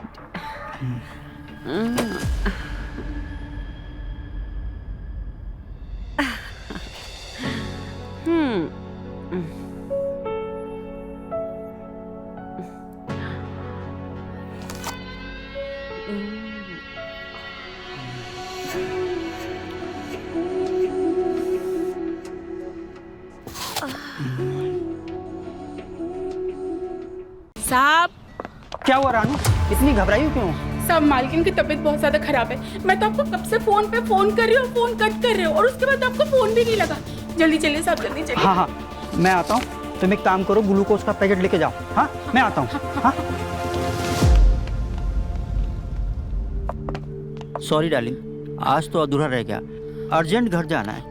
साहब क्या हुआ रानू, इतनी घबराई हो क्यों? साहब मालकिन की तबीयत बहुत ज्यादा खराब है। मैं तो आपको कब से फोन पे फोन कर रही हूँ, फोन कट कर रहे हो और उसके बाद आपको फोन भी नहीं लगा। जल्दी चलिए साहब, जल्दी चलिए। हाँ हाँ मैं आता हूँ, तुम एक काम करो, ग्लूकोज का पैकेट लेके जाओ। हाँ मैं आता हूँ। हाँ सॉरी डार्लिंग, आज तो अधूरा रह गया, अर्जेंट घर जाना है,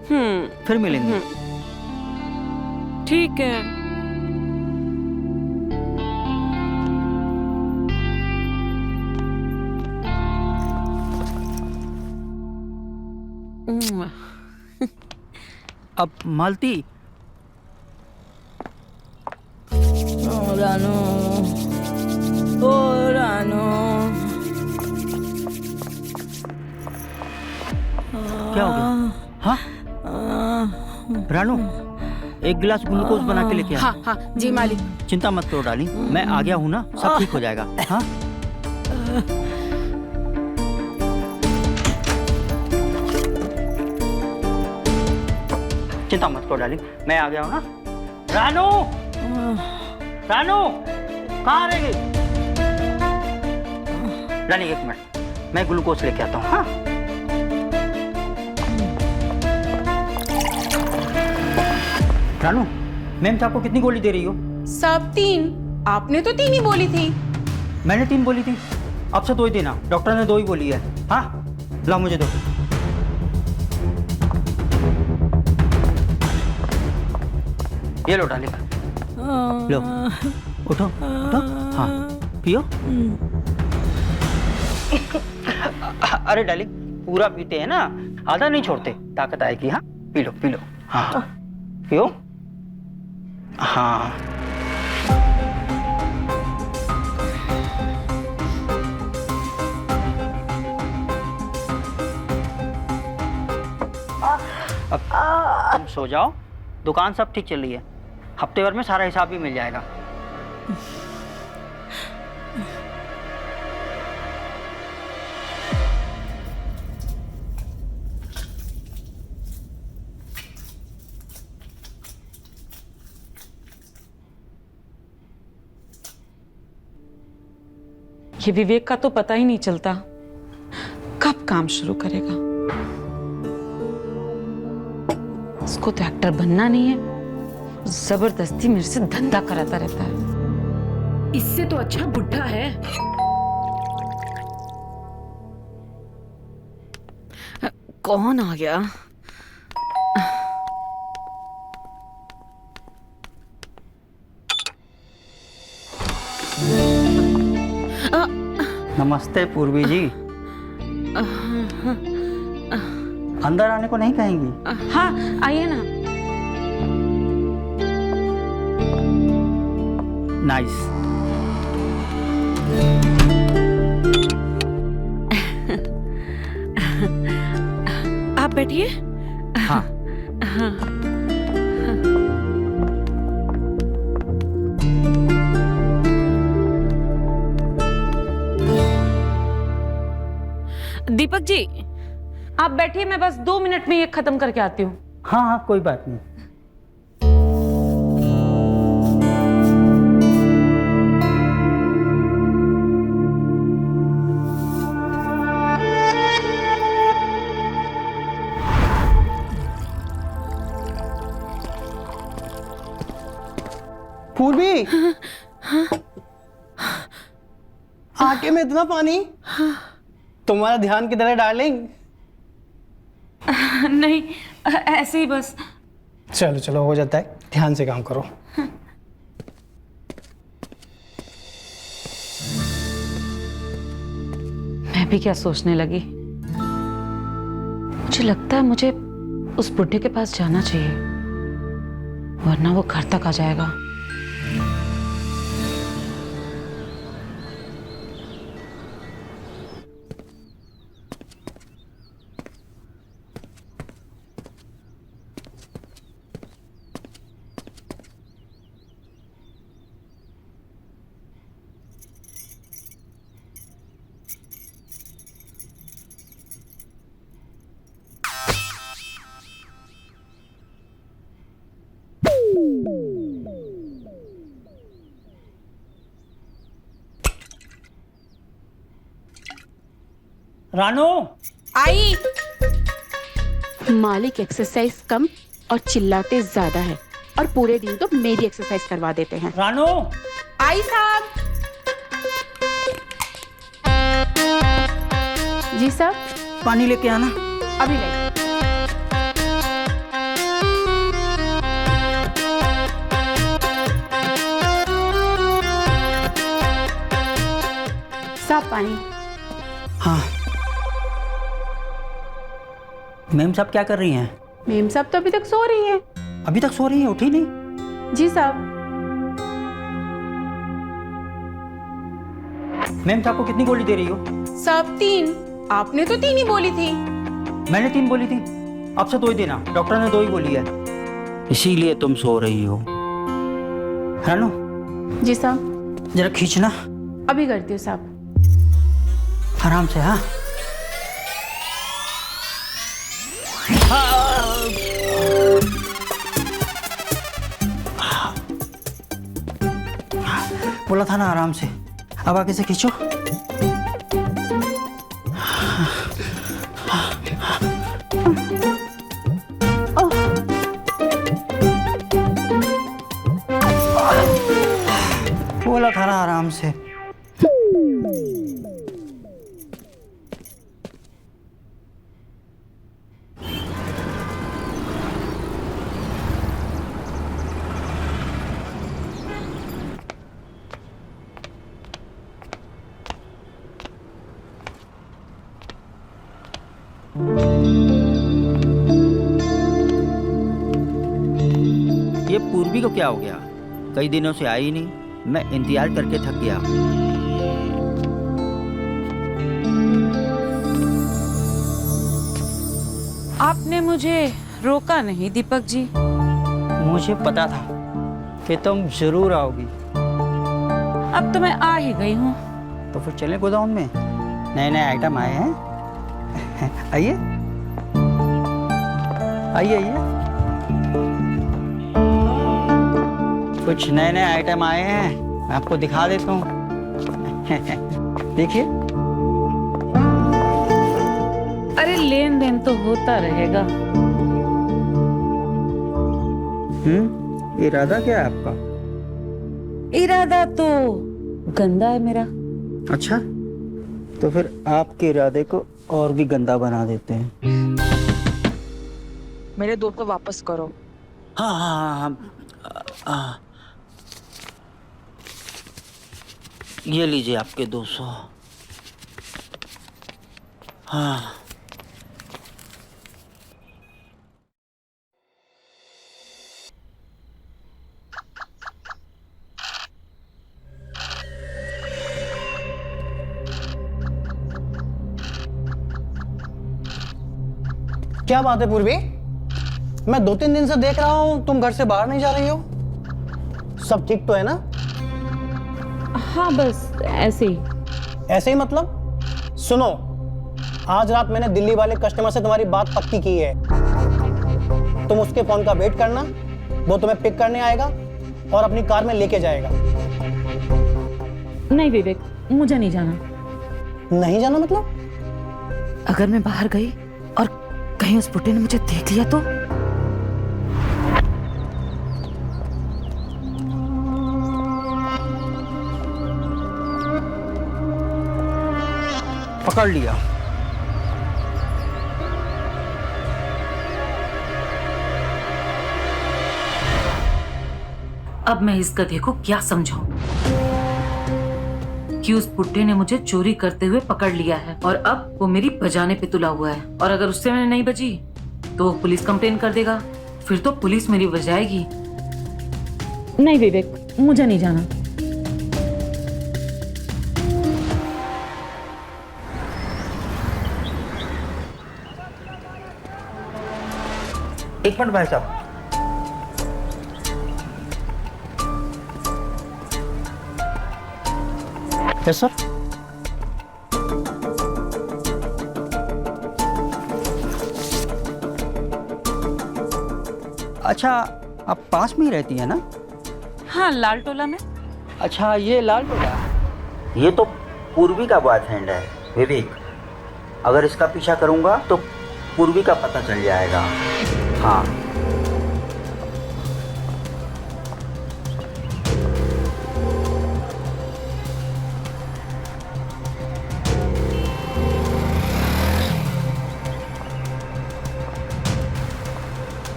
फिर मिलेंगे। ठीक है। अब मालती। रानू, ओ रानू, क्या हो गया? हाँ रानू, एक गिलास ग्लूकोज बना के लेके आ। हाँ हाँ जी मालिक। चिंता मत करो डार्लिंग, मैं आ गया हूँ ना, सब ठीक हो जाएगा। हाँ चिंता मत करो डार्लिंग, मैं आ गया हूँ ना। रानू, रानू कहाँ रह गई? रानी एक मिनट, मैं ग्लूकोज लेके आता हूँ। हाँ रानू, मैम आपको कितनी गोली दे रही हो? साहब 3, आपने तो 3 ही बोली थी। मैंने 3 बोली थी, अब से 2 ही देना, डॉक्टर ने 2 ही बोली है। हाँ लाओ मुझे 2। ये लो डार्लिंग, लो उठो उठो, हाँ पियो। अरे डार्लिंग पूरा पीते हैं ना, आधा नहीं छोड़ते, ताकत आएगी। हाँ पी लो पी लो, हाँ पियो। हाँ अब तुम सो जाओ, दुकान सब ठीक चल रही है, हफ्ते भर में सारा हिसाब भी मिल जाएगा। ये विवेक का तो पता ही नहीं चलता कब काम शुरू करेगा। उसको तो एक्टर बनना नहीं है, जबरदस्ती मेरे से धंधा कराता रहता है। इससे तो अच्छा बुढ़ा है। कौन आ गया? नमस्ते पूर्वी जी, अंदर आने को नहीं कहेंगी? हाँ आइए ना। नाइस। आप बैठिए। हाँ दीपक जी आप बैठिए, मैं बस 2 मिनट में ये खत्म करके आती हूँ। हाँ हाँ कोई बात नहीं। पूर्वी, आटे में इतना पानी? तुम्हारा ध्यान किधर है डार्लिंग? नहीं ऐसे ही बस। चलो चलो हो जाता है, ध्यान से काम करो। मैं भी क्या सोचने लगी, मुझे लगता है मुझे उस बुढ़े के पास जाना चाहिए, वरना वो घर तक आ जाएगा। रानू, आई। मालिक एक्सरसाइज कम और चिल्लाते ज्यादा है, और पूरे दिन तो मेरी एक्सरसाइज करवा देते हैं। रानू, आई साहब। जी साहब। पानी लेके आना। अभी नहीं। साहब पानी। हाँ। मैम साहब क्या कर रही हैं? मेम साहब तो अभी तक सो रही है। अभी तक सो रही हैं, उठी नहीं? जी साहब। मैम साहब को कितनी गोली दे रही हो? साहब 3। आपने तो 3 ही बोली थी। मैंने 3 बोली थी, अब से 2 ही देना। डॉक्टर ने 2 ही बोली है, इसीलिए तुम सो रही हो। रानू। जी साहब। जरा खींचना। अभी करती हूँ साहब। आराम से। हाँ। बोला था ना आराम से। अब आगे से खींचो। बोला था ना आराम से। ये पूर्वी को क्या हो गया? कई दिनों से आई नहीं, मैं इंतजार करके थक गया। आपने मुझे रोका नहीं दीपक जी। मुझे पता था कि तुम जरूर आओगी। अब तो मैं आ ही गई हूँ। तो फिर चलें गोदाम में, नए नए आइटम आए हैं। आइए आइए आइए, कुछ नए नए आइटम आए हैं, मैं आपको दिखा देता हूँ। देखिए। अरे लेन देन तो होता रहेगा। इरादा क्या है आपका? इरादा तो गंदा है मेरा। अच्छा, तो फिर आपके इरादे को और भी गंदा बना देते हैं। मेरे 2 को वापस करो। हाँ हाँ हाँ, ये लीजिए आपके 200। हाँ। क्या बात है पूर्वी? मैं 2-3 दिन से देख रहा हूं तुम घर से बाहर नहीं जा रही हो। सब ठीक तो है ना? हाँ बस ऐसे ही। ऐसे ही मतलब? सुनो, आज रात मैंने दिल्ली वाले कस्टमर से तुम्हारी बात पक्की की है। तुम उसके फोन का वेट करना, वो तुम्हें पिक करने आएगा और अपनी कार में लेके जाएगा। नहीं विवेक, मुझे नहीं जाना। नहीं जाना मतलब? अगर मैं बाहर गई और कहीं उस बुड्ढे ने मुझे देख लिया तो? पकड़ लिया। अब मैं इस गधे को क्या समझाऊं कि उस बुड्ढे ने मुझे चोरी करते हुए पकड़ लिया है और अब वो मेरी बजाने पे तुला हुआ है, और अगर उससे मैंने नहीं बची तो वो पुलिस कंप्लेन कर देगा, फिर तो पुलिस मेरी बजाएगी। नहीं विवेक, मुझे नहीं जाना। एक मिनट भाई साहब। Yes sir. अच्छा, आप पास में ही रहती है ना? हाँ, लाल टोला में। अच्छा, ये लाल टोला। ये तो पूर्वी का बॉयफ्रेंड है, विवेक। अगर इसका पीछा करूँगा तो पूर्वी का पता चल जाएगा। हाँ,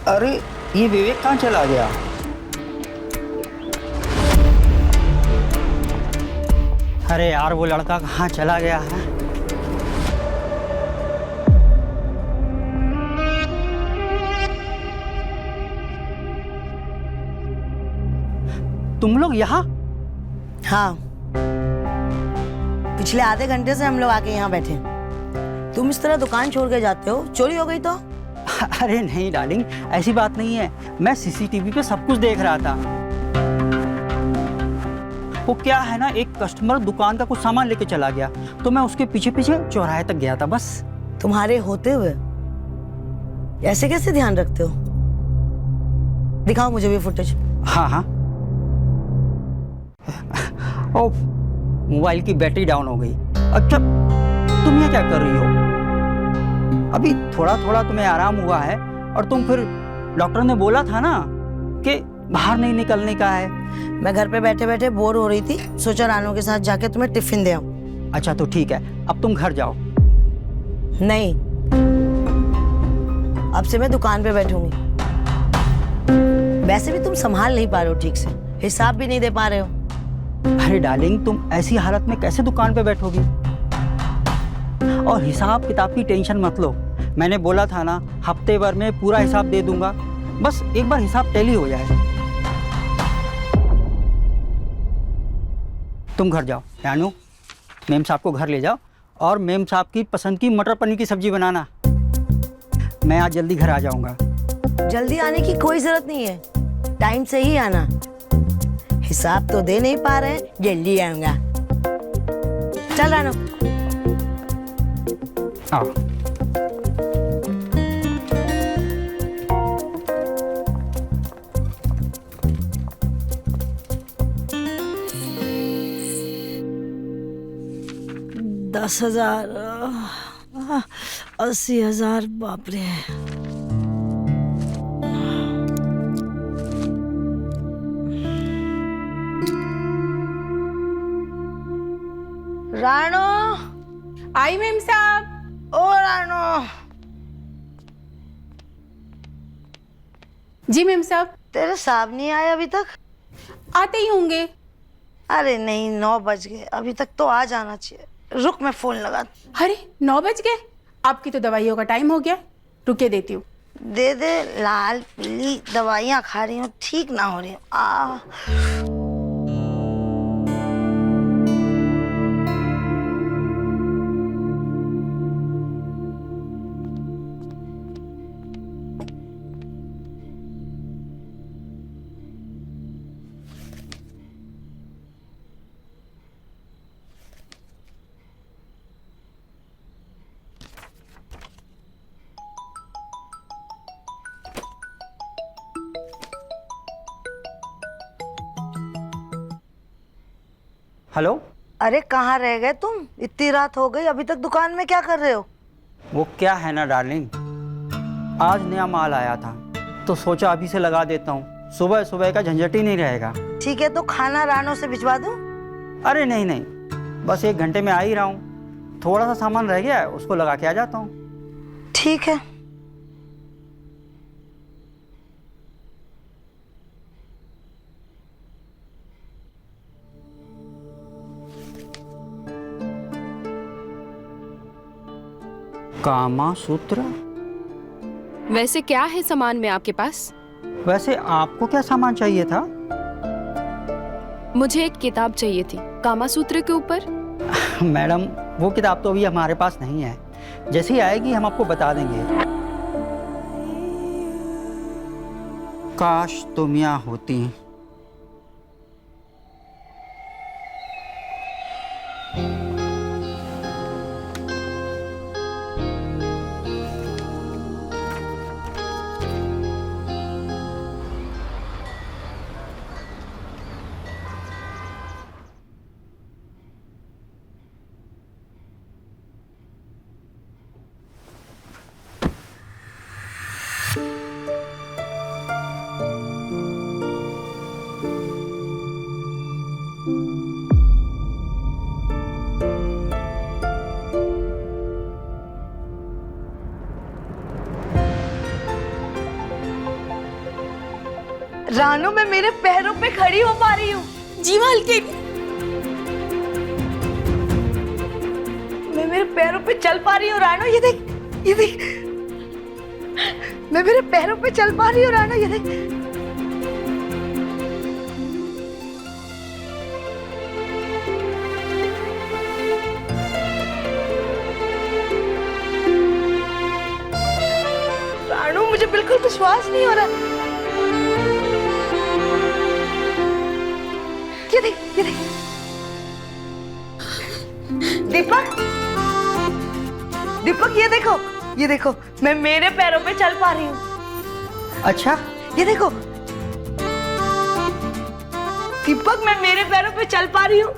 अरे ये विवेक कहाँ चला गया? अरे यार, वो लड़का कहाँ चला गया है? तुम लोग यहाँ? हाँ, पिछले आधे घंटे से हम लोग आके यहाँ बैठे। तुम इस तरह दुकान छोड़ के जाते हो, चोरी हो गई तो? अरे नहीं डार्लिंग, ऐसी बात नहीं है। मैं सीसीटीवी पे सब कुछ देख रहा था। वो क्या है ना, एक कस्टमर दुकान का कुछ सामान लेके चला गया, तो मैं उसके पीछे पीछे चौराहे तक गया था बस। तुम्हारे होते हुए ऐसे कैसे ध्यान रखते हो? दिखाओ मुझे भी फुटेज। हाँ हाँ। ओ, मोबाइल की बैटरी डाउन हो गई। अच्छा, तुम ये क्या कर रही हो? अभी थोड़ा थोड़ा तुम्हें आराम हुआ है, और तुम फिर डॉक्टर ने बोला था ना कि बाहर नहीं निकलने का है। मैं घर पे बैठे बैठे बोर हो रही थी, सोचा रानू के साथ जाके तुम्हें टिफिन दे आऊं। अच्छा तो ठीक है, अब तुम घर जाओ। नहीं, अब से मैं दुकान पे बैठूंगी। वैसे भी तुम संभाल नहीं पा रहे हो ठीक से, हिसाब भी नहीं दे पा रहे हो। अरे डार्लिंग, तुम ऐसी हालत में कैसे दुकान पे बैठोगी? और हिसाब किताब की टेंशन मत लो। मैंने बोला था ना, हफ्ते भर में पूरा हिसाब दे दूंगा। बस एक बार हिसाब टैली हो जाए। तुम घर जाओ रानू, मेम साहब को घर ले जाओ, और मेम साहब की पसंद की मटर पनीर की सब्जी बनाना। मैं आज जल्दी घर आ जाऊंगा। जल्दी आने की कोई जरूरत नहीं है, टाइम से ही आना। हिसाब तो दे नहीं पा रहे, जल्दी आऊंगा। चल रानू। आओ। दस 10,000, 80,000, बाप रे। राणो, आई मेम साहब। ओ राणो। जी मेम साहब। तेरे साहब नहीं आए अभी तक? आते ही होंगे। अरे नहीं, 9 बज गए, अभी तक तो आ जाना चाहिए। रुक, मैं फोन लगा। अरे 9 बज गए? आपकी तो दवाइयों का टाइम हो गया, रुके देती हूँ। दे दे, लाल पीली दवाइयाँ खा रही हूँ, ठीक ना हो रही हूँ। हेलो। अरे कहाँ रह गए तुम? इतनी रात हो गई, अभी तक दुकान में क्या कर रहे हो? वो क्या है ना डार्लिंग, आज नया माल आया था, तो सोचा अभी से लगा देता हूँ, सुबह सुबह का झंझट ही नहीं रहेगा। ठीक है, तो खाना रानों से भिजवा दूँ? अरे नहीं नहीं, बस 1 घंटे में आ ही रहा हूँ। थोड़ा सा सामान रह गया है, उसको लगा के आ जाता हूँ। ठीक है। कामा सूत्र? वैसे क्या है सामान में आपके पास? वैसे आपको क्या सामान चाहिए था? मुझे एक किताब चाहिए थी कामा सूत्र के ऊपर। मैडम, वो किताब तो अभी हमारे पास नहीं है, जैसे ही आएगी हम आपको बता देंगे। काश तुम यहाँ होती। रानू, मैं मेरे पैरों पे खड़ी हो पा रही हूँ। जी मालकिन। मैं मेरे पैरों पे चल पा रही हूँ रानू, ये देख, ये देख। मैं मेरे पैरों पे चल पा रही हूँ रानू, ये देख। रानू, मुझे बिल्कुल विश्वास नहीं हो रहा। ये देख, ये देख। दीपक, दीपक, ये देखो, ये देखो, मैं मेरे पैरों पे चल पा रही हूँ। अच्छा, ये देखो दीपक, मैं मेरे पैरों पे चल पा रही हूँ।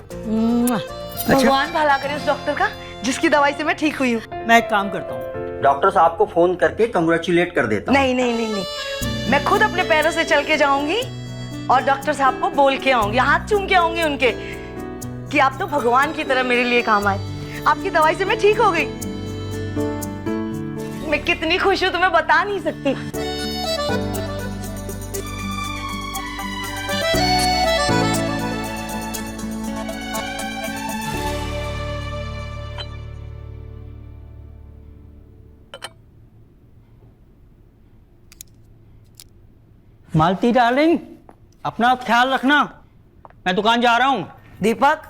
भगवान भला करे उस डॉक्टर का जिसकी दवाई से मैं ठीक हुई हूँ। मैं एक काम करता हूँ, डॉक्टर साहब को फोन करके कंग्रेचुलेट कर देता हूँ। नहीं नहीं नहीं नहीं, मैं खुद अपने पैरों से चल के जाऊंगी और डॉक्टर साहब को बोल के आऊंगी, हाथ चूम के आऊंगी उनके, कि आप तो भगवान की तरह मेरे लिए काम आए। आपकी दवाई से मैं ठीक हो गई। मैं कितनी खुश हूं तुम्हें बता नहीं सकती। मालती डार्लिंग, अपना ख्याल रखना, मैं दुकान जा रहा हूँ। दीपक,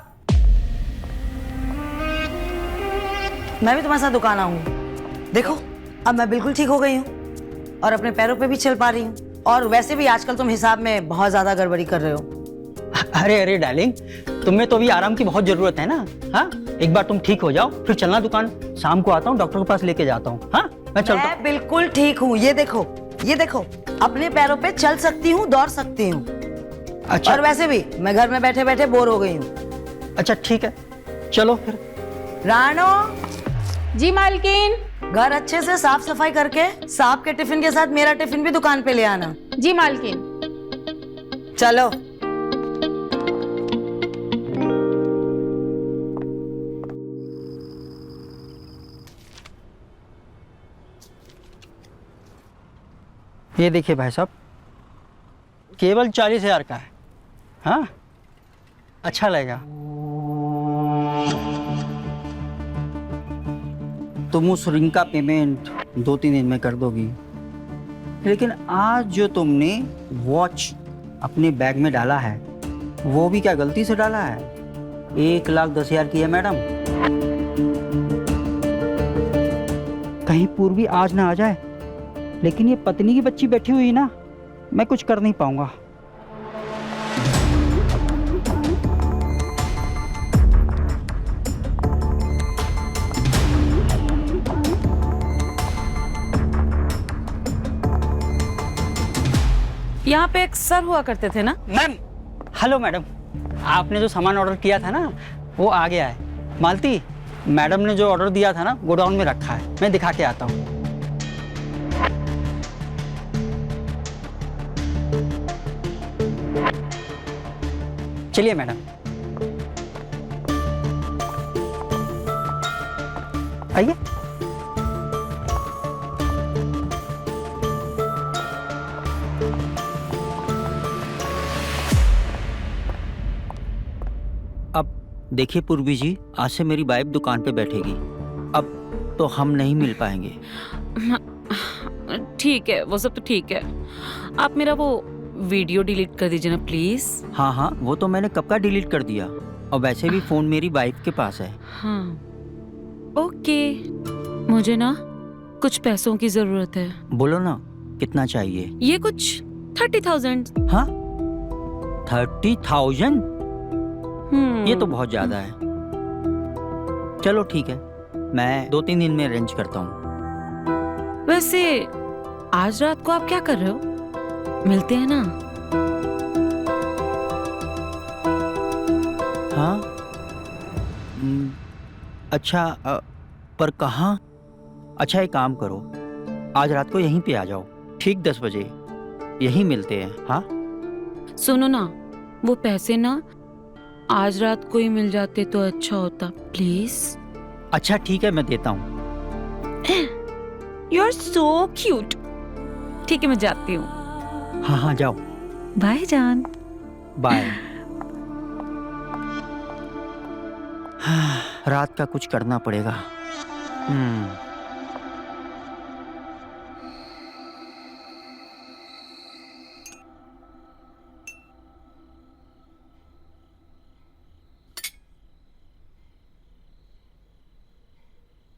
मैं भी तुम्हारे साथ दुकान आऊंगी। देखो, अब मैं बिल्कुल ठीक हो गई हूँ और अपने पैरों पे भी चल पा रही हूँ। और वैसे भी आजकल तुम हिसाब में बहुत ज्यादा गड़बड़ी कर रहे हो। अरे अरे डार्लिंग, तुम्हें तो भी आराम की बहुत जरूरत है ना। हाँ, एक बार तुम ठीक हो जाओ फिर चलना दुकान। शाम को आता हूँ, डॉक्टर के पास लेके जाता हूँ। हाँ, मैं चलता हूँ। मैं बिल्कुल ठीक हूँ। ये देखो, ये देखो, अपने पैरों पे चल सकती हूँ, दौड़ सकती हूँ। अच्छा, और वैसे भी मैं घर में बैठे बैठे बोर हो गई हूँ। अच्छा ठीक है, चलो फिर। रानो, जी मालकिन। घर अच्छे से साफ सफाई करके साहब के टिफिन के साथ मेरा टिफिन भी दुकान पे ले आना। जी मालकिन। चलो। ये देखिए भाई साहब, केवल 40,000 का है। हाँ, अच्छा लगेगा। तुम उस रिंग का पेमेंट 2-3 दिन में कर दोगी, लेकिन आज जो तुमने वॉच अपने बैग में डाला है वो भी क्या गलती से डाला है? 1,10,000 की है मैडम। कहीं पूर्वी आज ना आ जाए, लेकिन ये पत्नी की बच्ची बैठी हुई ना, मैं कुछ कर नहीं पाऊंगा। यहाँ पे एक सर हुआ करते थे ना? मैम, हेलो मैडम, आपने जो सामान ऑर्डर किया था ना वो आ गया है। मालती, मैडम ने जो ऑर्डर दिया था ना गोडाउन में रखा है, मैं दिखा के आता हूँ। चलिए मैडम, आइए। अब देखिए पूर्वी जी, आज से मेरी वाइफ दुकान पे बैठेगी। अब तो हम नहीं मिल पाएंगे। ठीक है, वो सब तो ठीक है। आप मेरा वो वीडियो डिलीट कर दीजिए ना प्लीज। हाँ हाँ, वो तो मैंने कब का डिलीट कर दिया, और वैसे भी फोन मेरी वाइफ के पास है। हाँ ओके, मुझे ना कुछ पैसों की जरूरत है। बोलो ना, कितना चाहिए? ये कुछ 30,000। हाँ, 30,000? ये तो बहुत ज्यादा है। चलो ठीक है, मैं 2-3 दिन में अरेंज करता हूँ। वैसे आज रात को आप क्या कर रहे हो? मिलते हैं ना? हाँ, अच्छा, पर कहाँ? अच्छा एक काम करो, आज रात को यहीं पे आ जाओ, ठीक 10 बजे यहीं मिलते हैं। हाँ सुनो ना, वो पैसे ना आज रात को ही मिल जाते तो अच्छा होता, प्लीज। अच्छा ठीक है, मैं देता हूँ। You are so cute. ठीक है, मैं जाती हूँ। हाँ हाँ, जाओ। बाय जान। बाय। रात का कुछ करना पड़ेगा।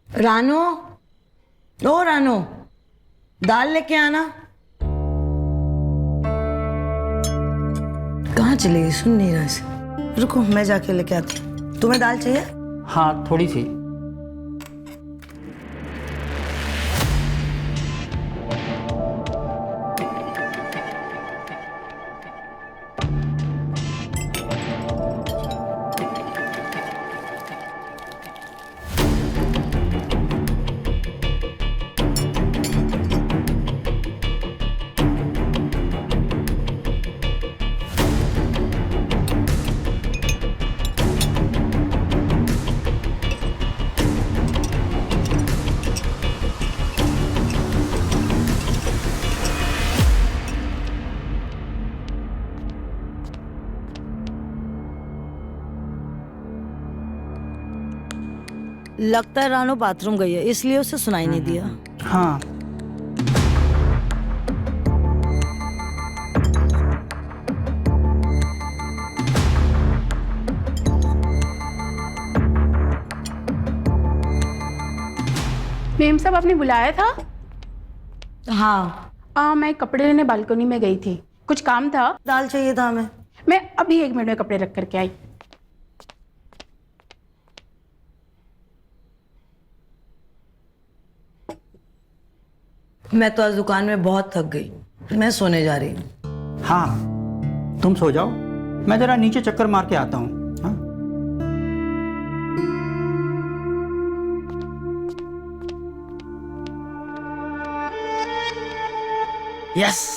रानो, ओ रानो, दाल लेके आना। कहाँ चली गई? सुन नहीं रहा इसे। रुको मैं जाके लेके आती हूँ। तुम्हें दाल चाहिए? हाँ, थोड़ी सी। लगता है रानो बाथरूम गई है, इसलिए उसे सुनाई नहीं दिया। हाँ। मेम साहब आपने बुलाया था? हाँ, मैं कपड़े लेने बालकनी में गई थी, कुछ काम था। दाल चाहिए था हमें। मैं अभी 1 मिनट में कपड़े रख करके आई। मैं तो आज दुकान में बहुत थक गई, मैं सोने जा रही हूँ। हाँ, तुम सो जाओ, मैं जरा नीचे चक्कर मार के आता हूँ। हाँ? यस।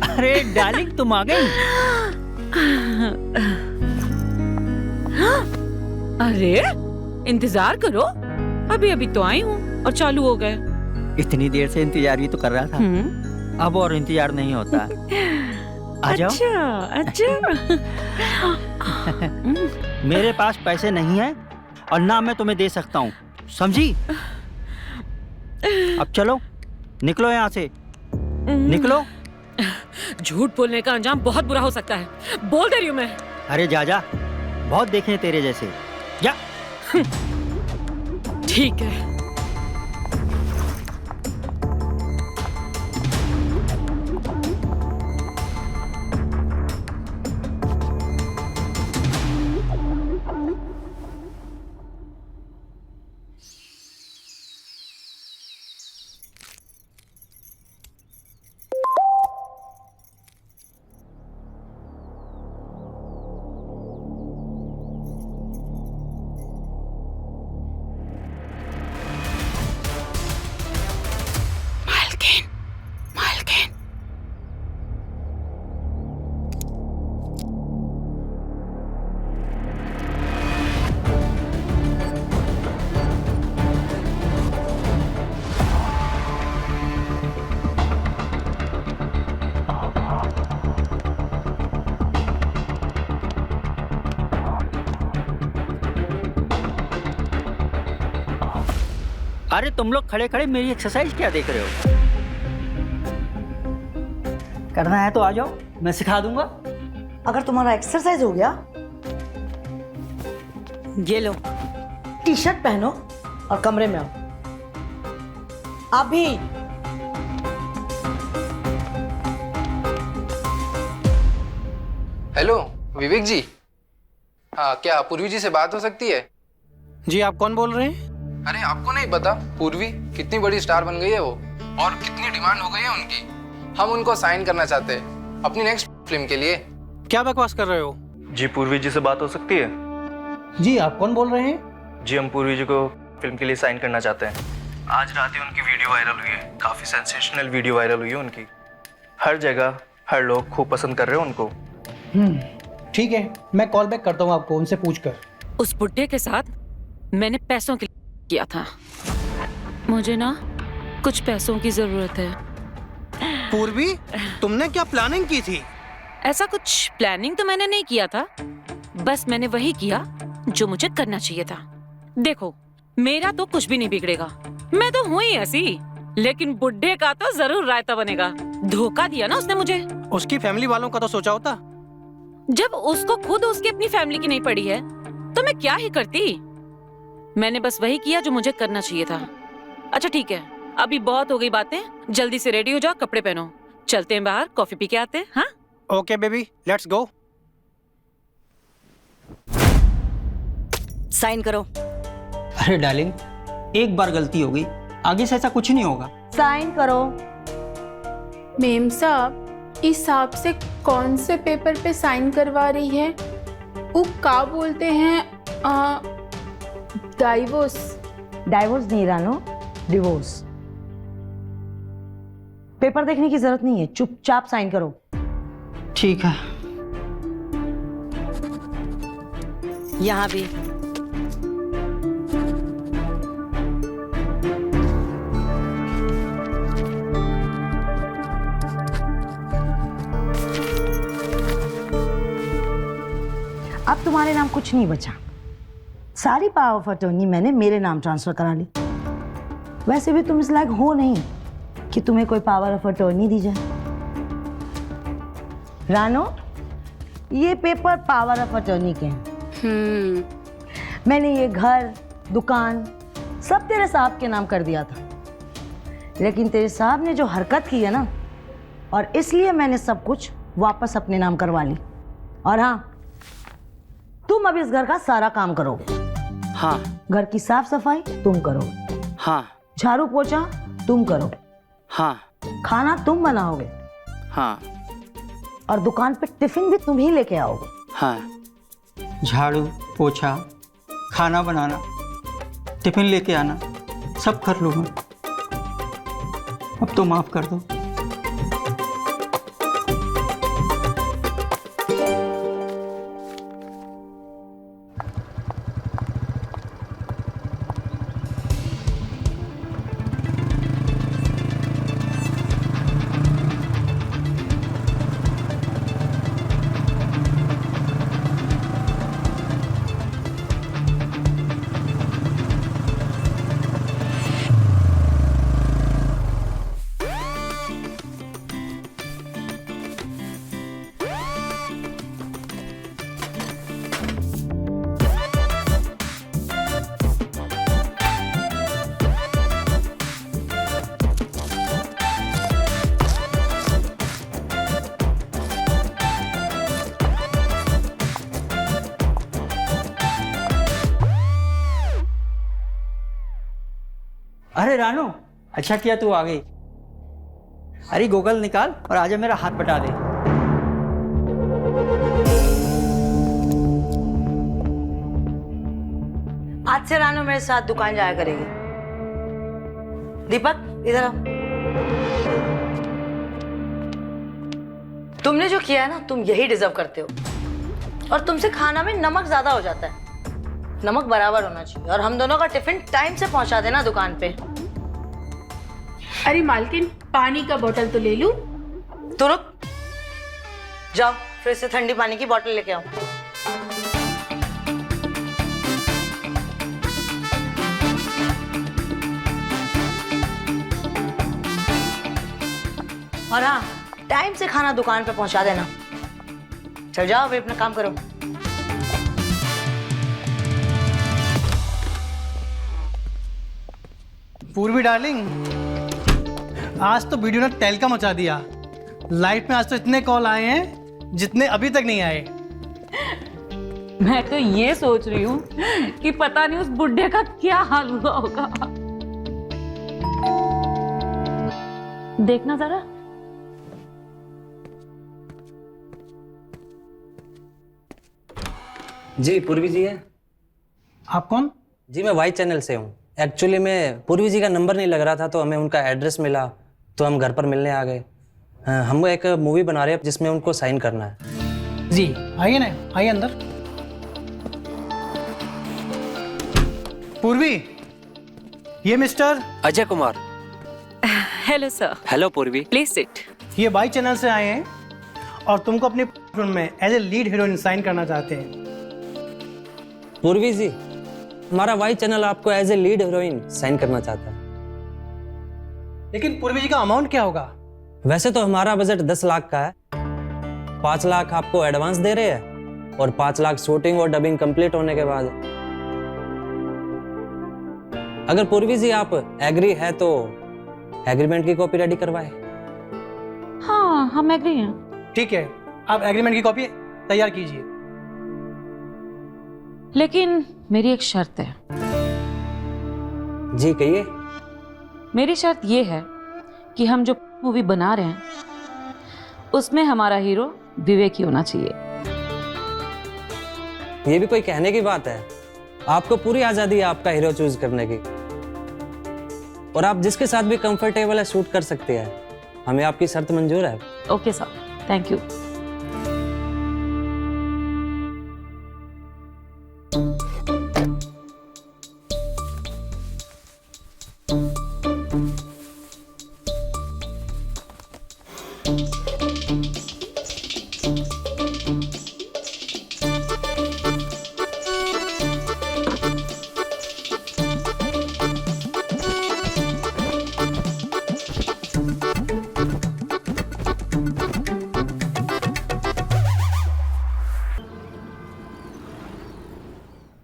अरे डार्लिंग, तुम आ गई। अरे इंतजार करो, अभी अभी तो आई हूँ और चालू हो गए। इतनी देर से इंतजार ही तो कर रहा था। अब और इंतजार नहीं होता। आ जाओ। अच्छा। मेरे पास पैसे नहीं है और ना मैं तुम्हें दे सकता हूँ, समझी? अब चलो, निकलो यहाँ से, निकलो। झूठ बोलने का अंजाम बहुत बुरा हो सकता है, बोल दे रही हूँ मैं। अरे जा जा, बहुत देखे हैं तेरे जैसे। जा। ठीक है। अरे तुम लोग खड़े खड़े मेरी एक्सरसाइज क्या देख रहे हो? करना है तो आ जाओ, मैं सिखा दूंगा। अगर तुम्हारा एक्सरसाइज हो गया, ये लो टी शर्ट पहनो और कमरे में आओ अभी। हेलो विवेक जी। हाँ, क्या पूर्वी जी से बात हो सकती है? जी आप कौन बोल रहे हैं? अरे आपको नहीं पता पूर्वी कितनी बड़ी स्टार बन गई है वो, और कितनी डिमांड हो गई है उनकी। हम उनको साइन करना चाहते हैं अपनी नेक्स्ट फिल्म के लिए। क्या बकवास कर रहे हो? जी पूर्वी जी से बात हो सकती है? जी आप कौन बोल रहे हैं? जी हम पूर्वी जी को फिल्म के लिए साइन करना चाहते हैं। आज रात ही उनकी वीडियो वायरल हुई है, काफ़ी सेंसेशनल वीडियो वायरल हुई है उनकी। हर जगह हर लोग खूब पसंद कर रहे हैं उनको। ठीक है, मैं कॉल बैक करता हूँ आपको उनसे पूछकर। उस बुड्ढे के साथ मैंने पैसों के लिए किया था। मुझे ना कुछ पैसों की जरूरत है। पूर्वी, तुमने क्या प्लानिंग की थी? ऐसा कुछ प्लानिंग तो मैंने नहीं किया था, बस मैंने वही किया जो मुझे करना चाहिए था। देखो, मेरा तो कुछ भी नहीं बिगड़ेगा, मैं तो हूँ ही ऐसी, लेकिन बुड्ढे का तो जरूर रायता बनेगा। धोखा दिया ना उसने मुझे। उसकी फैमिली वालों का तो सोचा होता। जब उसको खुद उसकी अपनी फैमिली की नहीं पड़ी है तो मैं क्या ही करती। मैंने बस वही किया जो मुझे करना चाहिए था। अच्छा ठीक है, अभी बहुत हो गई बातें, जल्दी से रेडी हो जाओ, कपड़े पहनो, चलते हैं बाहर, कॉफी पी के आते हैं। हाँ okay baby, let's go. Sign करो। अरे डार्लिंग, एक बार गलती हो गई, आगे से ऐसा कुछ नहीं होगा। साइन करो। मेम साहब, इस हिसाब से कौन से पेपर पे साइन करवा रही है? वो का बोलते हैं, डाइवोर्स। डाइवोर्स नहीं रानो, डिवोर्स। पेपर देखने की जरूरत नहीं है, चुपचाप साइन करो। ठीक है। यहाँ भी। अब तुम्हारे नाम कुछ नहीं बचा। सारी पावर ऑफ अटॉर्नी मैंने मेरे नाम ट्रांसफर करा ली। वैसे भी तुम इस लायक हो नहीं कि तुम्हें कोई पावर ऑफ अटॉर्नी दी जाए। रानो, ये पेपर पावर ऑफ अटॉर्नी के हैं। मैंने ये घर, दुकान सब तेरे साहब के नाम कर दिया था, लेकिन तेरे साहब ने जो हरकत की है ना, और इसलिए मैंने सब कुछ वापस अपने नाम करवा ली। और हाँ, तुम अब इस घर का सारा काम करोगे। हाँ। घर की साफ सफाई तुम करोगे। हाँ। झाड़ू पोछा तुम करोगे। हाँ। खाना तुम बनाओगे। हाँ। और दुकान पे टिफिन भी तुम ही लेके आओगे। हाँ। झाड़ू पोछा, खाना बनाना, टिफिन लेके आना, सब कर लूँगा। अब तो माफ कर दो। अरे रानू, अच्छा किया तू आ गई। अरे गूगल निकाल और आजा मेरा हाथ बटा दे। आज से रानो मेरे साथ दुकान जाया करेगी। दीपक, इधर आओ। तुमने जो किया है ना, तुम यही डिजर्व करते हो। और तुमसे खाना में नमक ज्यादा हो जाता है। नमक बराबर होना चाहिए। और हम दोनों का टिफिन टाइम से पहुंचा देना दुकान पे। अरे मालकिन, पानी का बोतल तो ले लूं? तो रुक, जाओ फिर से ठंडी पानी की बोतल लेके आओ। और हाँ, टाइम से खाना दुकान पे पहुंचा देना। चल जाओ, अभी अपना काम करो। पूर्वी डार्लिंग, आज तो वीडियो ने तहलका मचा दिया। लाइफ में आज तो इतने कॉल आए हैं जितने अभी तक नहीं आए। मैं तो ये सोच रही हूँ कि पता नहीं उस बुढ़े का क्या हाल हुआ होगा। देखना जरा। जी पूर्वी जी है। आप कौन? जी मैं वाई चैनल से हूँ। एक्चुअली में पूर्वी जी का नंबर नहीं लग रहा था तो हमें उनका एड्रेस मिला तो हम घर पर मिलने आ गए। हम एक मूवी बना रहे हैं जिसमें उनको साइन करना है। जी आइए ना, आइए अंदर। पूर्वी, ये mister Ajay Kumar. Hello sir. Hello Purvi. Please sit. ये वाई चैनल से आए हैं और तुमको अपनी फिल्म में as a lead heroine sign करना चाहते हैं। पूर्वी जी, हमारा वाई चैनल आपको as a lead heroine sign करना चाहता है। लेकिन पूर्वी जी का अमाउंट क्या होगा? वैसे तो हमारा बजट 10 लाख का है। 5 लाख आपको एडवांस दे रहे हैं और 5 लाख शूटिंग और डबिंग कंप्लीट होने के बाद। अगर पूर्वी जी आप एग्री है तो एग्रीमेंट की कॉपी रेडी करवाए। हाँ, हम एग्री हैं। ठीक है, आप एग्रीमेंट की कॉपी तैयार कीजिए। लेकिन मेरी एक शर्त है। जी कहिए। मेरी शर्त ये है कि हम जो मूवी बना रहे हैं उसमें हमारा हीरो विवेक ही होना चाहिए। ये भी कोई कहने की बात है? आपको पूरी आजादी है आपका हीरो चूज करने की और आप जिसके साथ भी कंफर्टेबल है शूट कर सकते हैं। हमें आपकी शर्त मंजूर है। Okay sir, thank you.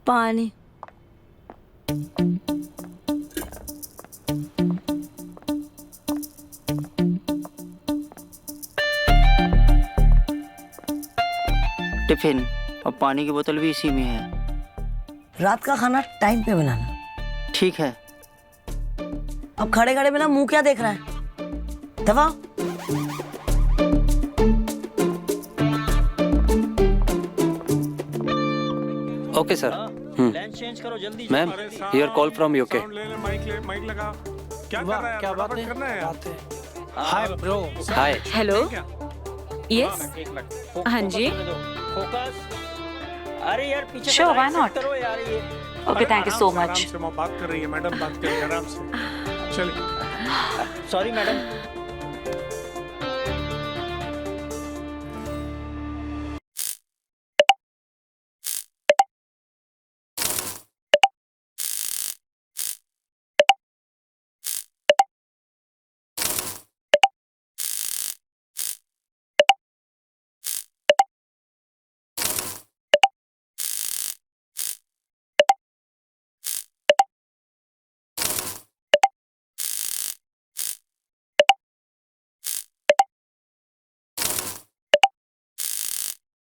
पानी। टिफिन और पानी की बोतल भी इसी में है। रात का खाना टाइम पे बनाना। ठीक है। अब खड़े खड़े मेरा मुंह क्या देख रहा है? दबा। Okay sir. Ma'am, your call from UK. क्या बात है? Hi bro. Hi. Hello. Yes. हाँ जी। अरे यार पीछे Sure, why not? Okay, thank you so much. बात कर रही है मैडम, बात करिए आराम से। चलिए। Sorry madam,